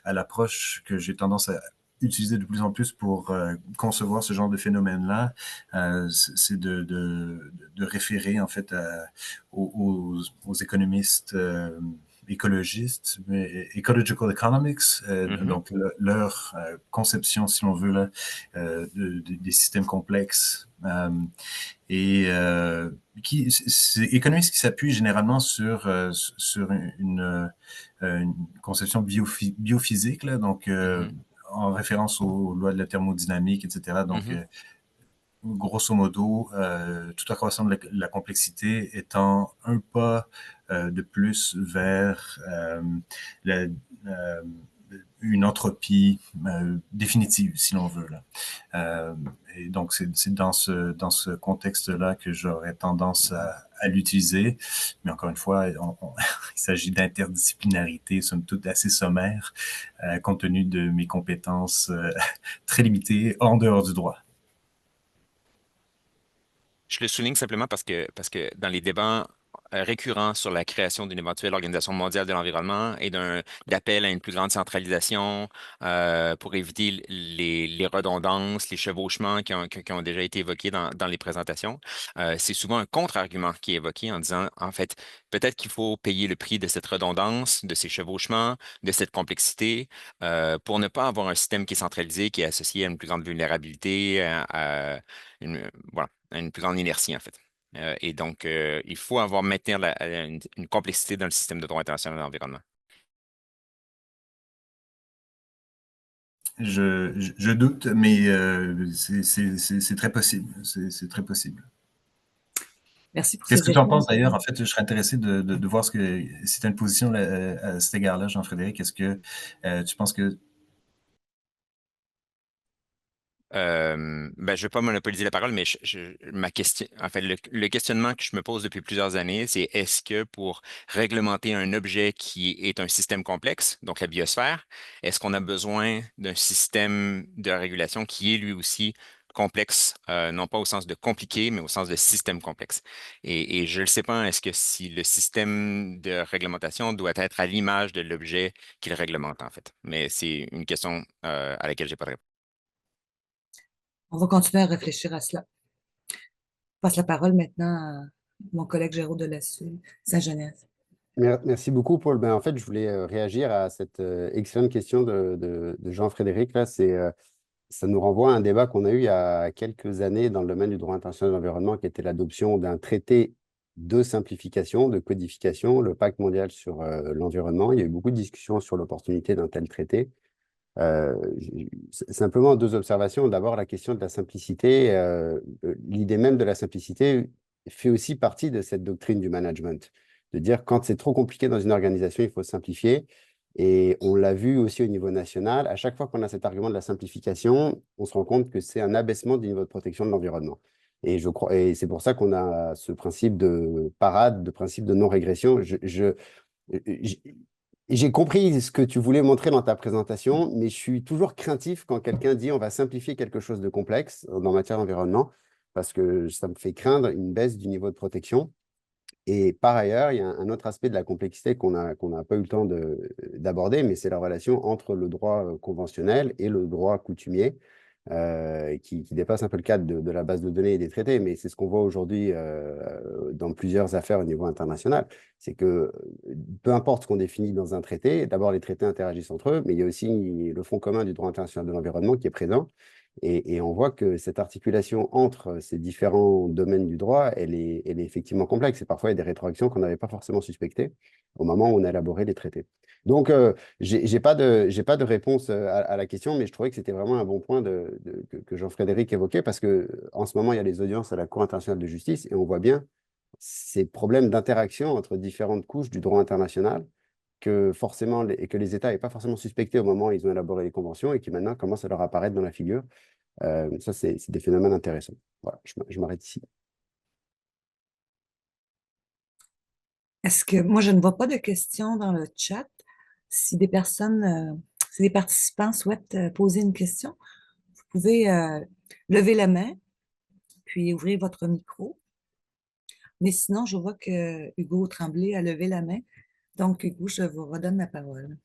à l'approche que j'ai tendance à utilisé de plus en plus pour concevoir ce genre de phénomène-là, c'est de référer en fait aux économistes écologistes, mais ecological economics, donc leur conception, si l'on veut, là, des systèmes complexes. C'est économistes qui s'appuient généralement sur une conception biophysique, là, donc en référence aux lois de la thermodynamique, etc. Donc, grosso modo, tout accroissement de la complexité étant un pas de plus vers une entropie définitive, si l'on veut, là. Et donc, c'est dans ce contexte-là que j'aurais tendance à l'utiliser. Mais encore une fois, il s'agit d'interdisciplinarité, somme toute assez sommaire, compte tenu de mes compétences très limitées en dehors du droit. Je le souligne simplement parce que dans les débats récurrents sur la création d'une éventuelle organisation mondiale de l'environnement et d'appel à une plus grande centralisation pour éviter les redondances, les chevauchements qui ont déjà été évoqués dans les présentations, c'est souvent un contre-argument qui est évoqué en disant, en fait, peut-être qu'il faut payer le prix de cette redondance, de ces chevauchements, de cette complexité, pour ne pas avoir un système qui est centralisé, qui est associé à une plus grande vulnérabilité, voilà, à une plus grande inertie, en fait. Et donc, il faut maintenir une complexité dans le système de droit international de l'environnement. Je doute, mais c'est très possible. C'est très possible. Merci pour Qu'est-ce ces que tu en penses éclairages. d'ailleurs? En fait, je serais intéressé de voir si tu as une position à cet égard-là, Jean-Frédéric. Est-ce que tu penses que Ben, je ne vais pas monopoliser la parole, mais ma question, en fait, le questionnement que je me pose depuis plusieurs années, c'est est-ce que pour réglementer un objet qui est un système complexe, donc la biosphère, est-ce qu'on a besoin d'un système de régulation qui est lui aussi complexe, non pas au sens de compliqué, mais au sens de système complexe. Et je ne sais pas, est-ce que si le système de réglementation doit être à l'image de l'objet qu'il réglemente, en fait. Mais c'est une question à laquelle je n'ai pas de réponse. On va continuer à réfléchir à cela. Je passe la parole maintenant à mon collègue Géraud de la Saint-Genève. Merci beaucoup, Paul. En fait, je voulais réagir à cette excellente question de Jean-Frédéric. Là, ça nous renvoie à un débat qu'on a eu il y a quelques années dans le domaine du droit international de l'environnement, qui était l'adoption d'un traité de simplification, de codification, le Pacte mondial sur l'environnement. Il y a eu beaucoup de discussions sur l'opportunité d'un tel traité. Simplement deux observations. D'abord, la question de la simplicité. L'idée même de la simplicité fait aussi partie de cette doctrine du management, de dire quand c'est trop compliqué dans une organisation, il faut simplifier. Et on l'a vu aussi au niveau national. À chaque fois qu'on a cet argument de la simplification, on se rend compte que c'est un abaissement du niveau de protection de l'environnement. Et c'est pour ça qu'on a ce principe de parade, de principe de non-régression. J'ai compris ce que tu voulais montrer dans ta présentation, mais je suis toujours craintif quand quelqu'un dit on va simplifier quelque chose de complexe en matière d'environnement, parce que ça me fait craindre une baisse du niveau de protection. Et par ailleurs, il y a un autre aspect de la complexité qu'on n'a pas eu le temps d'aborder, mais c'est la relation entre le droit conventionnel et le droit coutumier, qui dépasse un peu le cadre de la base de données et des traités, mais c'est ce qu'on voit aujourd'hui dans plusieurs affaires au niveau international. C'est que peu importe ce qu'on définit dans un traité, d'abord les traités interagissent entre eux, mais il y a aussi le Fonds commun du droit international de l'environnement qui est présent. Et on voit que cette articulation entre ces différents domaines du droit, elle est effectivement complexe. Et parfois, il y a des rétroactions qu'on n'avait pas forcément suspectées au moment où on a élaboré les traités. Donc, j'ai pas de réponse à la question, mais je trouvais que c'était vraiment un bon point que Jean-Frédéric évoquait, parce qu'en ce moment, il y a les audiences à la Cour internationale de justice, et on voit bien ces problèmes d'interaction entre différentes couches du droit international que forcément et que les États n'avaient pas forcément suspecté au moment où ils ont élaboré les conventions et qui maintenant commencent à leur apparaître dans la figure. Ça, c'est des phénomènes intéressants. Voilà, je m'arrête ici. Est-ce que moi, je ne vois pas de questions dans le chat. Si des participants souhaitent poser une question, vous pouvez lever la main, puis ouvrir votre micro. Mais sinon, je vois que Hugo Tremblay a levé la main. Donc, Hugo, je vous redonne la parole.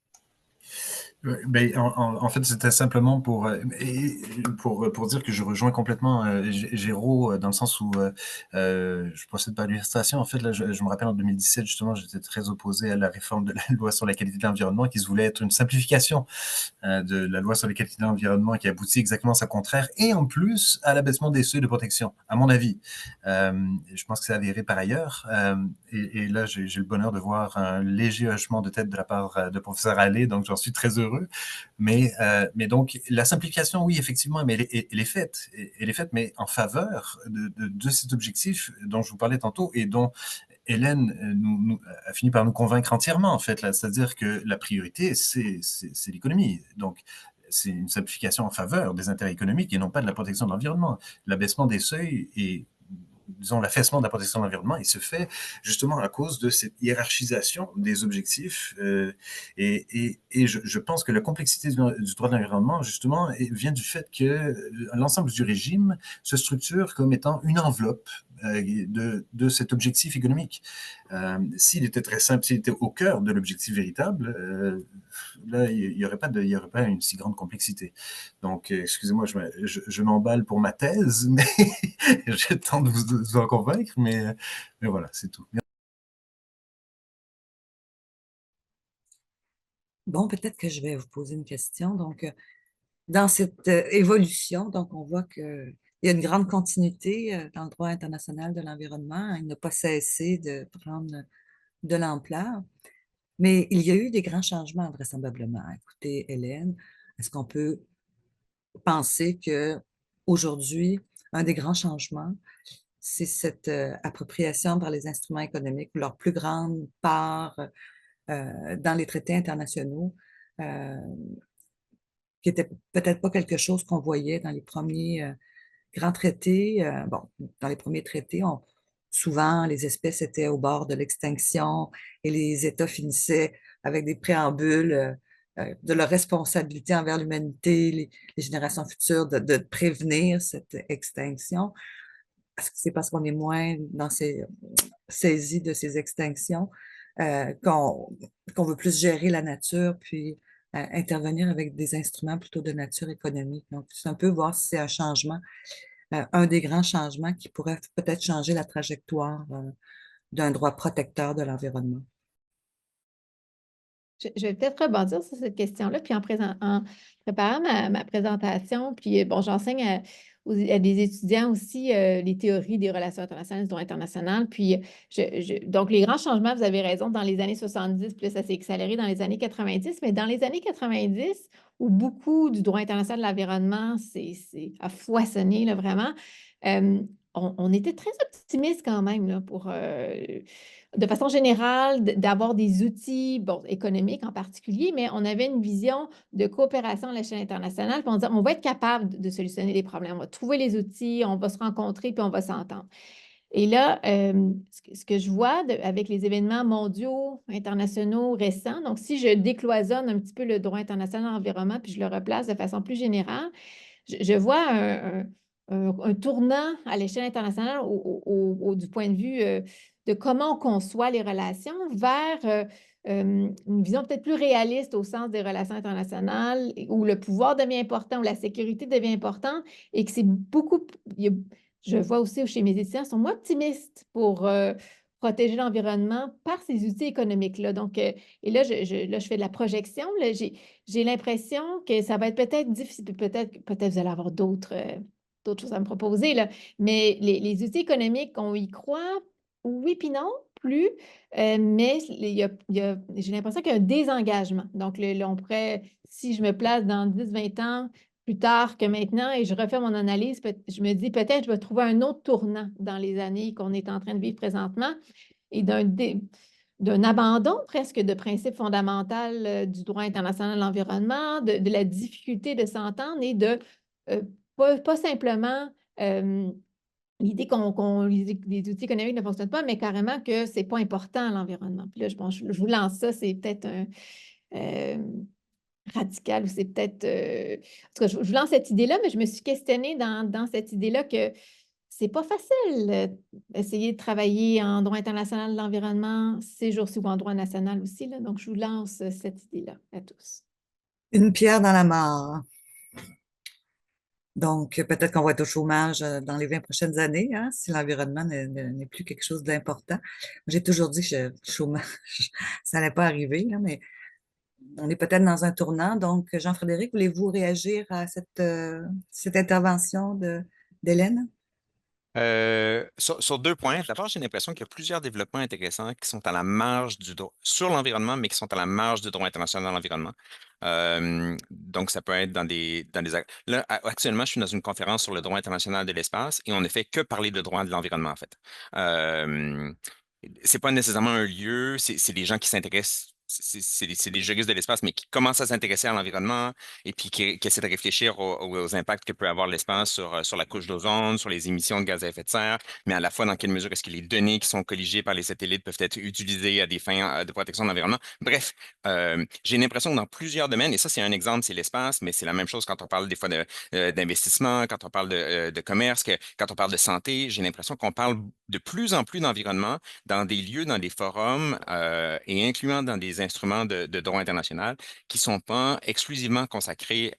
Ben, en fait, c'était simplement pour dire que je rejoins complètement Géraud dans le sens où je procède par l'illustration. En fait, là, je me rappelle en 2017, justement, j'étais très opposé à la réforme de la loi sur la qualité de l'environnement qui se voulait être une simplification de la loi sur la qualité de l'environnement qui aboutit exactement à sa contraire et en plus à l'abaissement des seuils de protection, à mon avis. Je pense que c'est avéré par ailleurs. Et là, j'ai le bonheur de voir un léger hochement de tête de la part de professeur Allais, donc j'en suis très heureux. Mais donc, la simplification, oui, effectivement, mais elle est faite. Elle est faite, mais en faveur de cet objectif dont je vous parlais tantôt et dont Hélène a fini par nous convaincre entièrement, en fait. C'est-à-dire que la priorité, c'est l'économie. Donc, c'est une simplification en faveur des intérêts économiques et non pas de la protection de l'environnement. L'abaissement des seuils et disons, l'affaissement de la protection de l'environnement, il se fait justement à cause de cette hiérarchisation des objectifs. Et je pense que la complexité du droit de l'environnement, justement, vient du fait que l'ensemble du régime se structure comme étant une enveloppe de cet objectif économique. S'il était très simple, s'il était au cœur de l'objectif véritable, là, il n'y aurait pas une si grande complexité. Donc, excusez-moi, je m'emballe pour ma thèse, mais je tente de vous en convaincre, mais voilà, c'est tout. Bon, peut-être que je vais vous poser une question. Donc, dans cette évolution, donc on voit qu'il y a une grande continuité dans le droit international de l'environnement. Il n'a pas cessé de prendre de l'ampleur, mais il y a eu des grands changements vraisemblablement. Écoutez, Hélène, est-ce qu'on peut penser que aujourd'hui, un des grands changements, c'est cette appropriation par les instruments économiques, leur plus grande part dans les traités internationaux, euh, qui n'était peut-être pas quelque chose qu'on voyait dans les premiers grands traités. Bon, dans les premiers traités, souvent les espèces étaient au bord de l'extinction et les États finissaient avec des préambules de leur responsabilité envers l'humanité, les générations futures, de prévenir cette extinction. Est-ce que c'est parce qu'on est moins dans saisis de ces extinctions qu'on veut plus gérer la nature, puis intervenir avec des instruments plutôt de nature économique? Donc, c'est un peu voir si c'est un changement, un des grands changements qui pourrait peut-être changer la trajectoire d'un droit protecteur de l'environnement. Je vais peut-être rebondir sur cette question-là, puis en préparant ma présentation, puis bon, j'enseigne à des étudiants aussi les théories des relations internationales, du droit international. Puis, donc, les grands changements, vous avez raison, dans les années 70, puis là, ça s'est accéléré dans les années 90, mais dans les années 90, où beaucoup du droit international de l'environnement a foisonné, là, vraiment, on était très optimistes quand même là, pour de façon générale, d'avoir des outils, bon, économiques en particulier, mais on avait une vision de coopération à l'échelle internationale, puis on disait, on va être capable de solutionner les problèmes, on va trouver les outils, on va se rencontrer, puis on va s'entendre. Et là, ce que je vois avec les événements mondiaux, internationaux récents, donc si je décloisonne un petit peu le droit international de l'environnement, puis je le replace de façon plus générale, je vois un tournant à l'échelle internationale du point de vue de comment on conçoit les relations vers une vision peut-être plus réaliste au sens des relations internationales, où le pouvoir devient important, où la sécurité devient importante, et que c'est beaucoup... Je vois aussi chez mes étudiants, ils sont moins optimistes pour protéger l'environnement par ces outils économiques-là. Donc, et là, je fais de la projection. Là, j'ai l'impression que ça va être peut-être difficile, peut-être vous allez avoir d'autres choses à me proposer, là. Mais les outils économiques, on y croit, oui puis non, plus, mais j'ai l'impression qu'il y a un désengagement. Donc, là, on pourrait, si je me place dans 10-20 ans, plus tard que maintenant, et je refais mon analyse, je me dis peut-être je vais trouver un autre tournant dans les années qu'on est en train de vivre présentement et d'un abandon presque de principes fondamentaux du droit international de l'environnement, de la difficulté de s'entendre et de pas simplement l'idée les outils économiques ne fonctionnent pas, mais carrément que ce n'est pas important l'environnement. Puis là, je vous lance ça, c'est peut-être un radical ou c'est peut-être... en tout cas, je vous lance cette idée-là, mais je me suis questionnée dans cette idée-là que c'est pas facile d'essayer de travailler en droit international de l'environnement ces jours-ci ou en droit national aussi. Là. Donc, je vous lance cette idée-là à tous. Une pierre dans la mare. Donc, peut-être qu'on va être au chômage dans les 20 prochaines années, hein, si l'environnement n'est plus quelque chose d'important. J'ai toujours dit que le chômage, ça n'allait pas arriver, là, mais on est peut-être dans un tournant. Donc, Jean-Frédéric, voulez-vous réagir à cette intervention d'Hélène? Sur deux points. D'abord, j'ai l'impression qu'il y a plusieurs développements intéressants qui sont à la marge du droit sur l'environnement, mais qui sont à la marge du droit international de l'environnement. Donc, ça peut être Là, actuellement, je suis dans une conférence sur le droit international de l'espace et on ne fait que parler de droit de l'environnement, en fait. C'est pas nécessairement un lieu, c'est des gens qui s'intéressent. C'est des juristes de l'espace, mais qui commencent à s'intéresser à l'environnement et puis qui essaient de réfléchir aux impacts que peut avoir l'espace sur la couche d'ozone, sur les émissions de gaz à effet de serre, mais à la fois dans quelle mesure est-ce que les données qui sont colligées par les satellites peuvent être utilisées à des fins de protection de l'environnement. Bref, j'ai l'impression que dans plusieurs domaines, et ça c'est un exemple, c'est l'espace, mais c'est la même chose quand on parle des fois d'investissement, quand on parle de commerce, quand on parle de santé, j'ai l'impression qu'on parle de plus en plus d'environnement dans des lieux, dans des forums et incluant dans des instruments de droit international qui ne sont pas exclusivement consacrés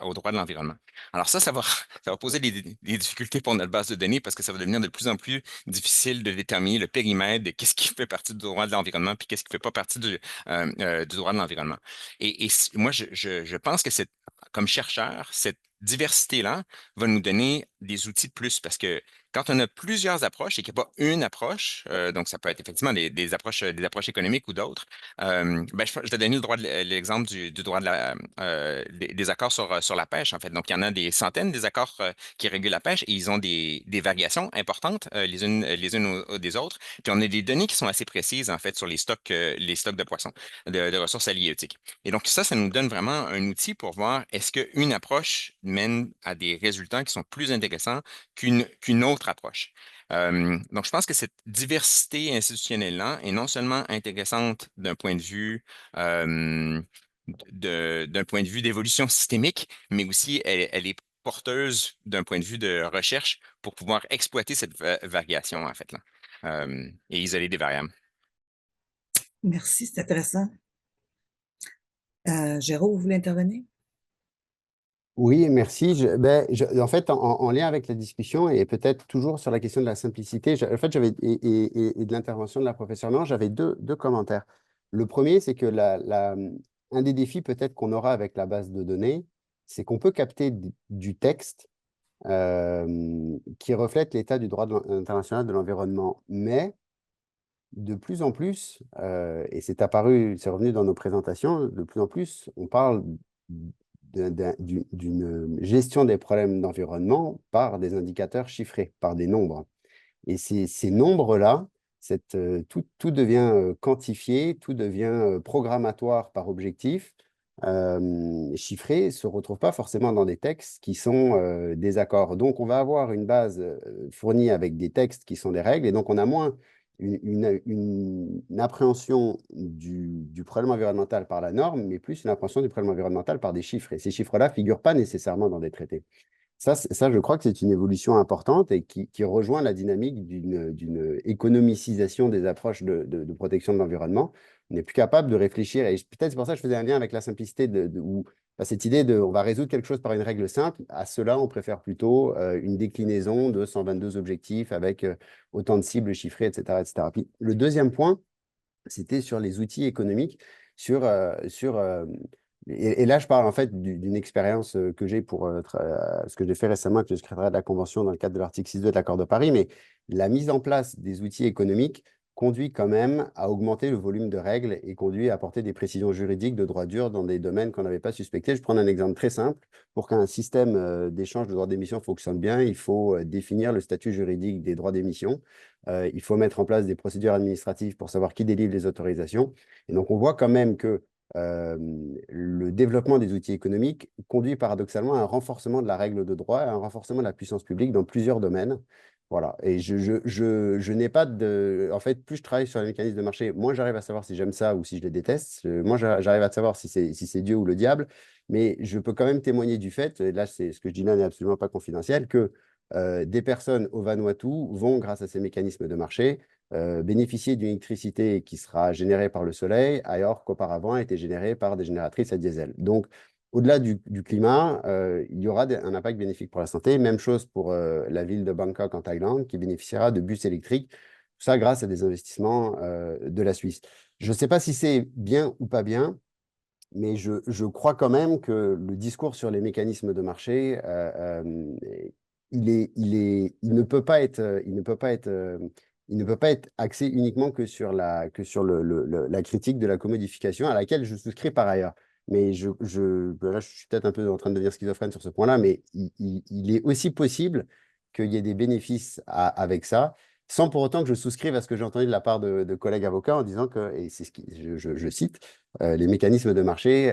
au droit de l'environnement. Alors ça va, ça va poser des difficultés pour notre base de données parce que ça va devenir de plus en plus difficile de déterminer le périmètre de qu'est-ce qui fait partie du droit de l'environnement puis qu'est-ce qui ne fait pas partie du droit de l'environnement. Moi, je pense que comme chercheur, cette diversité-là va nous donner des outils de plus parce que quand on a plusieurs approches et qu'il n'y a pas une approche, donc ça peut être effectivement des approches économiques ou d'autres, je vais donner l'exemple du droit des accords sur la pêche, en fait. Donc, il y en a des centaines des accords qui régulent la pêche et ils ont des variations importantes les unes des autres. Puis, on a des données qui sont assez précises, en fait, sur les stocks de poissons, de ressources halieutiques. Et donc, ça nous donne vraiment un outil pour voir est-ce qu'une approche mène à des résultats qui sont plus intéressants qu'une autre approche. Donc, je pense que cette diversité institutionnelle-là est non seulement intéressante d'un point de vue d'évolution systémique, mais aussi elle est porteuse d'un point de vue de recherche pour pouvoir exploiter cette variation, en fait, là, et isoler des variables. Merci, c'est intéressant. Géraud, vous voulez intervenir? Oui, merci. En fait, en lien avec la discussion et peut-être toujours sur la question de la simplicité, en fait, et de l'intervention de la professeure Lange, j'avais deux commentaires. Le premier, c'est que un des défis peut-être qu'on aura avec la base de données, c'est qu'on peut capter du texte qui reflète l'état du droit international de l'environnement. Mais de plus en plus, et c'est revenu dans nos présentations, de plus en plus, on parle d'une gestion des problèmes d'environnement par des indicateurs chiffrés, par des nombres. Et ces nombres-là, tout devient quantifié, tout devient programmatoire par objectif, chiffré, ne se retrouve pas forcément dans des textes qui sont des accords. Donc, on va avoir une base fournie avec des textes qui sont des règles, et donc on a moins une appréhension du problème environnemental par la norme, mais plus une appréhension du problème environnemental par des chiffres. Et ces chiffres-là ne figurent pas nécessairement dans des traités. Ça, je crois que c'est une évolution importante et qui rejoint la dynamique d'une économicisation des approches de protection de l'environnement. On n'est plus capable de réfléchir, et peut-être c'est pour ça que je faisais un lien avec la simplicité, cette idée on va résoudre quelque chose par une règle simple. À cela, on préfère plutôt une déclinaison de 122 objectifs avec autant de cibles chiffrées, etc., etc. Puis, le deuxième point, c'était sur les outils économiques, et là, je parle en fait d'une expérience que j'ai pour ce que j'ai fait récemment avec le secrétariat de la Convention dans le cadre de l'article 6.2 de l'accord de Paris, mais la mise en place des outils économiques conduit quand même à augmenter le volume de règles et conduit à apporter des précisions juridiques de droit dur dans des domaines qu'on n'avait pas suspectés. Je prends un exemple très simple. Pour qu'un système d'échange de droits d'émission fonctionne bien, il faut définir le statut juridique des droits d'émission. Il faut mettre en place des procédures administratives pour savoir qui délivre les autorisations. Et donc, on voit quand même que le développement des outils économiques conduit paradoxalement à un renforcement de la règle de droit, à un renforcement de la puissance publique dans plusieurs domaines. Voilà. Et je n'ai pas de... En fait, plus je travaille sur les mécanismes de marché, moins j'arrive à savoir si j'aime ça ou si je les déteste. Moins j'arrive à savoir si c'est Dieu ou le diable. Mais je peux quand même témoigner du fait, et là, ce que je dis là n'est absolument pas confidentiel, que des personnes au Vanuatu vont, grâce à ces mécanismes de marché, bénéficier d'une électricité qui sera générée par le soleil, alors qu'auparavant, elle était générée par des génératrices à diesel. Donc, au-delà du climat, il y aura un impact bénéfique pour la santé. Même chose pour la ville de Bangkok en Thaïlande, qui bénéficiera de bus électriques, tout ça grâce à des investissements de la Suisse. Je ne sais pas si c'est bien ou pas bien, mais je crois quand même que le discours sur les mécanismes de marché, il ne peut pas être, il ne peut pas être axé uniquement que sur la critique de la commodification, à laquelle je souscris par ailleurs. Mais là, je suis peut-être un peu en train de devenir schizophrène sur ce point-là, mais il est aussi possible qu'il y ait des bénéfices avec ça, sans pour autant que je souscrive à ce que j'ai entendu de la part de collègues avocats en disant que, et c'est ce que je cite, les mécanismes de marché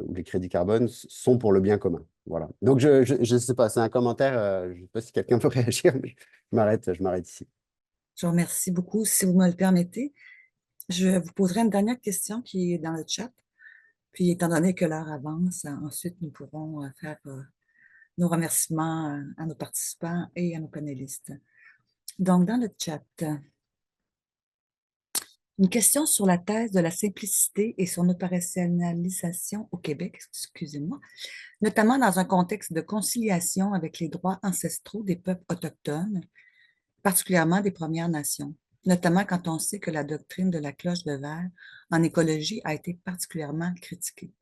ou les crédits carbone sont pour le bien commun. Voilà. Donc, je sais pas, c'est un commentaire, je ne sais pas si quelqu'un peut réagir, mais je m'arrête ici. Je vous remercie beaucoup. Si vous me le permettez, je vous poserai une dernière question qui est dans le chat. Puis, étant donné que l'heure avance, ensuite, nous pourrons faire nos remerciements à nos participants et à nos panélistes. Donc, dans le chat, une question sur la thèse de la simplicité et son opérationnalisation au Québec, excusez-moi, notamment dans un contexte de conciliation avec les droits ancestraux des peuples autochtones, particulièrement des Premières Nations, notamment quand on sait que la doctrine de la cloche de verre en écologie a été particulièrement critiquée.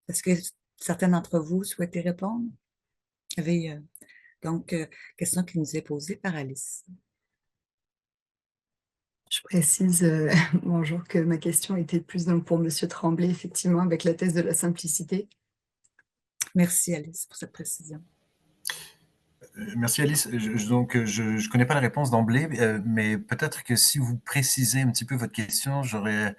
Est-ce que certains d'entre vous souhaitez répondre? Donc, question qui nous est posée par Alice. Je précise, bonjour, que ma question était plus donc pour M. Tremblay, effectivement, avec la thèse de la simplicité. Merci Alice pour cette précision. Merci Alice. Donc, je ne connais pas la réponse d'emblée, mais peut-être que si vous précisez un petit peu votre question, j'aurais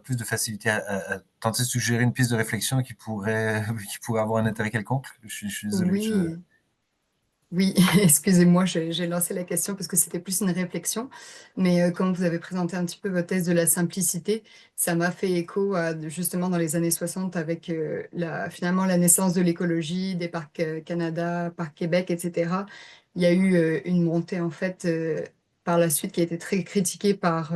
plus de facilité à tenter de suggérer une piste de réflexion qui pourrait avoir un intérêt quelconque. Je suis désolé. Oui. Oui, excusez-moi, j'ai lancé la question parce que c'était plus une réflexion, mais quand vous avez présenté un petit peu votre thèse de la simplicité, ça m'a fait écho à justement dans les années 60 avec finalement la naissance de l'écologie, des parcs Canada, parcs Québec, etc. Il y a eu une montée en fait par la suite qui a été très critiquée par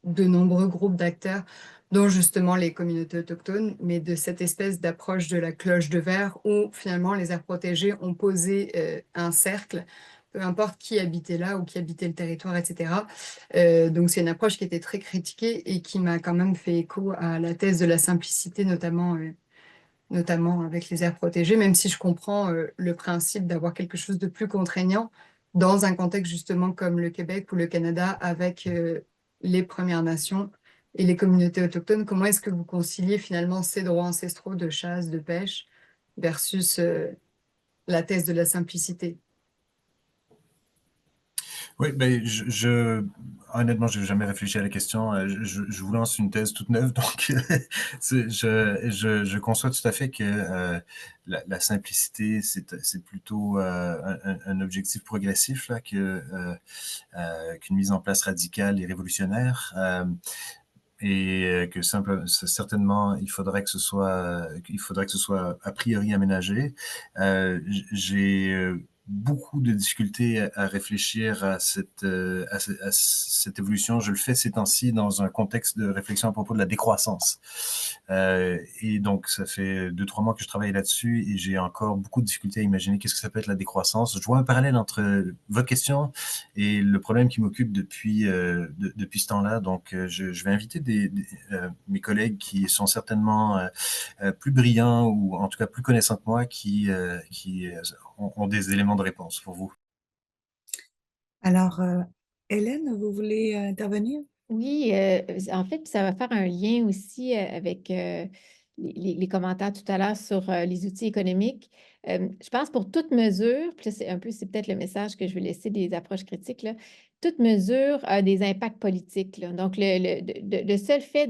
de nombreux groupes d'acteurs, dont justement les communautés autochtones, mais de cette espèce d'approche de la cloche de verre où finalement les aires protégées ont posé un cercle, peu importe qui habitait là ou qui habitait le territoire, etc. Donc c'est une approche qui était très critiquée et qui m'a quand même fait écho à la thèse de la simplicité, notamment avec les aires protégées, même si je comprends le principe d'avoir quelque chose de plus contraignant dans un contexte justement comme le Québec ou le Canada avec les Premières Nations et les communautés autochtones. Comment est-ce que vous conciliez finalement ces droits ancestraux de chasse, de pêche versus la thèse de la simplicité? Oui, ben, honnêtement, je n'ai jamais réfléchi à la question. Je vous lance une thèse toute neuve, donc je conçois tout à fait que la simplicité, c'est plutôt un objectif progressif là, qu'une mise en place radicale et révolutionnaire. Et que certainement, il faudrait que ce soit a priori aménagé. J'ai beaucoup de difficultés à réfléchir à cette évolution. Je le fais ces temps-ci dans un contexte de réflexion à propos de la décroissance. Et donc, ça fait 2-3 mois que je travaille là-dessus et j'ai encore beaucoup de difficultés à imaginer qu'est-ce que ça peut être la décroissance. Je vois un parallèle entre votre question et le problème qui m'occupe depuis ce temps-là. Donc, je vais inviter mes collègues qui sont certainement plus brillants ou en tout cas plus connaissants que moi qui ont des éléments de réponse pour vous. Alors, Hélène, vous voulez intervenir? Oui, en fait, ça va faire un lien aussi avec les commentaires tout à l'heure sur les outils économiques. Je pense pour toute mesure, puis là, c'est peut-être le message que je vais laisser des approches critiques, là, toute mesure a des impacts politiques, là. Donc, le seul fait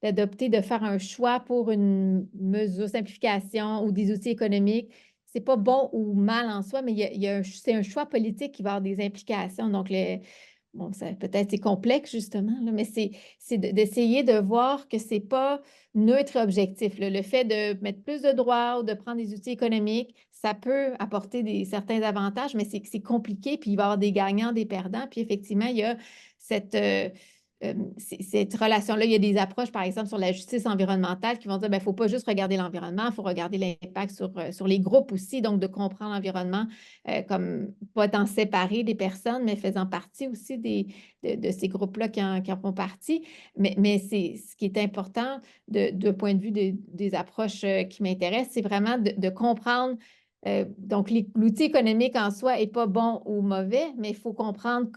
d'adopter, de faire un choix pour une mesure simplification ou des outils économiques, c'est pas bon ou mal en soi, mais c'est un choix politique qui va avoir des implications. Donc, bon, peut-être c'est complexe justement, là, mais c'est d'essayer de voir que c'est pas neutre et objectif, là. Le fait de mettre plus de droits ou de prendre des outils économiques, ça peut apporter certains avantages, mais c'est compliqué, puis il va y avoir des gagnants, des perdants. Puis effectivement, il y a cette relation-là. Il y a des approches, par exemple, sur la justice environnementale qui vont dire, il ne faut pas juste regarder l'environnement, il faut regarder l'impact sur les groupes aussi, donc de comprendre l'environnement comme pas étant séparé des personnes, mais faisant partie aussi de ces groupes-là qui en font partie. Mais ce qui est important de point de vue des approches qui m'intéressent, c'est vraiment de comprendre. Donc, l'outil économique en soi n'est pas bon ou mauvais, mais il faut comprendre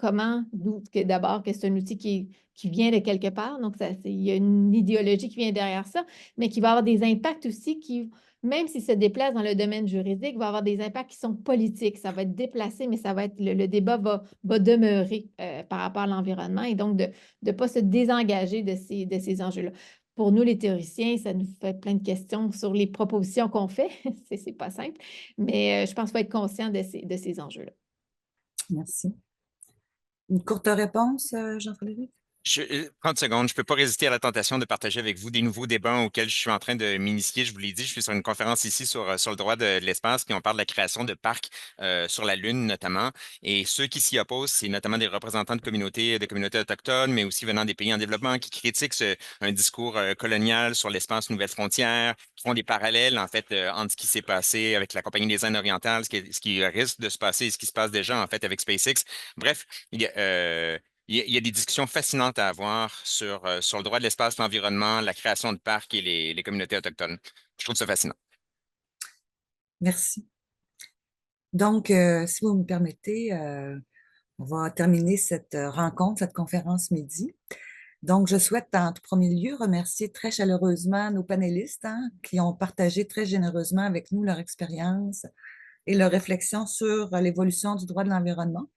d'abord que c'est un outil qui vient de quelque part. Donc, il y a une idéologie qui vient derrière ça, mais qui va avoir des impacts aussi qui, même s'il se déplace dans le domaine juridique, va avoir des impacts qui sont politiques. Ça va être déplacé, mais ça va être le débat va demeurer par rapport à l'environnement et donc de ne pas se désengager de ces enjeux-là. Pour nous, les théoriciens, ça nous fait plein de questions sur les propositions qu'on fait. C'est pas simple, mais je pense qu'il faut être conscient de ces enjeux-là. Merci. Une courte réponse, Jean-Frédéric? 30 secondes. Je ne peux pas résister à la tentation de partager avec vous des nouveaux débats auxquels je suis en train de m'initier. Je vous l'ai dit, je suis sur une conférence ici sur le droit de l'espace, puis on parle de la création de parcs sur la Lune notamment. Et ceux qui s'y opposent, c'est notamment des représentants de communautés autochtones, mais aussi venant des pays en développement qui critiquent un discours colonial sur l'espace Nouvelles Frontières, qui font des parallèles en fait entre ce qui s'est passé avec la Compagnie des Indes orientales, ce qui risque de se passer et ce qui se passe déjà en fait avec SpaceX. Bref, il y a des discussions fascinantes à avoir sur le droit de l'espace, l'environnement, la création de parcs et les communautés autochtones. Je trouve ça fascinant. Merci. Donc, si vous me permettez, on va terminer cette rencontre, cette conférence midi. Donc, je souhaite en tout premier lieu remercier très chaleureusement nos panélistes qui ont partagé très généreusement avec nous leur expérience et leur réflexion sur l'évolution du droit de l'environnement.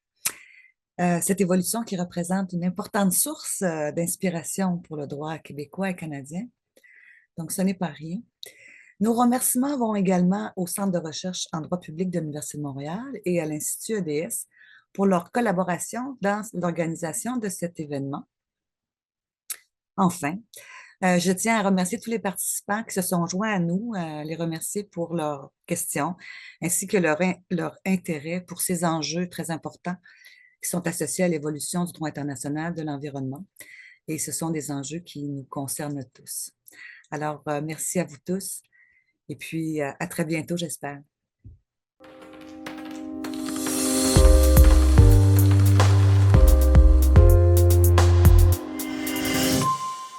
Cette évolution qui représente une importante source d'inspiration pour le droit québécois et canadien. Donc, ce n'est pas rien. Nos remerciements vont également au Centre de recherche en droit public de l'Université de Montréal et à l'Institut EDS pour leur collaboration dans l'organisation de cet événement. Enfin, je tiens à remercier tous les participants qui se sont joints à nous, les remercier pour leurs questions ainsi que leur intérêt pour ces enjeux très importants qui sont associés à l'évolution du droit international de l'environnement. Et ce sont des enjeux qui nous concernent tous. Alors, merci à vous tous et puis à très bientôt, j'espère.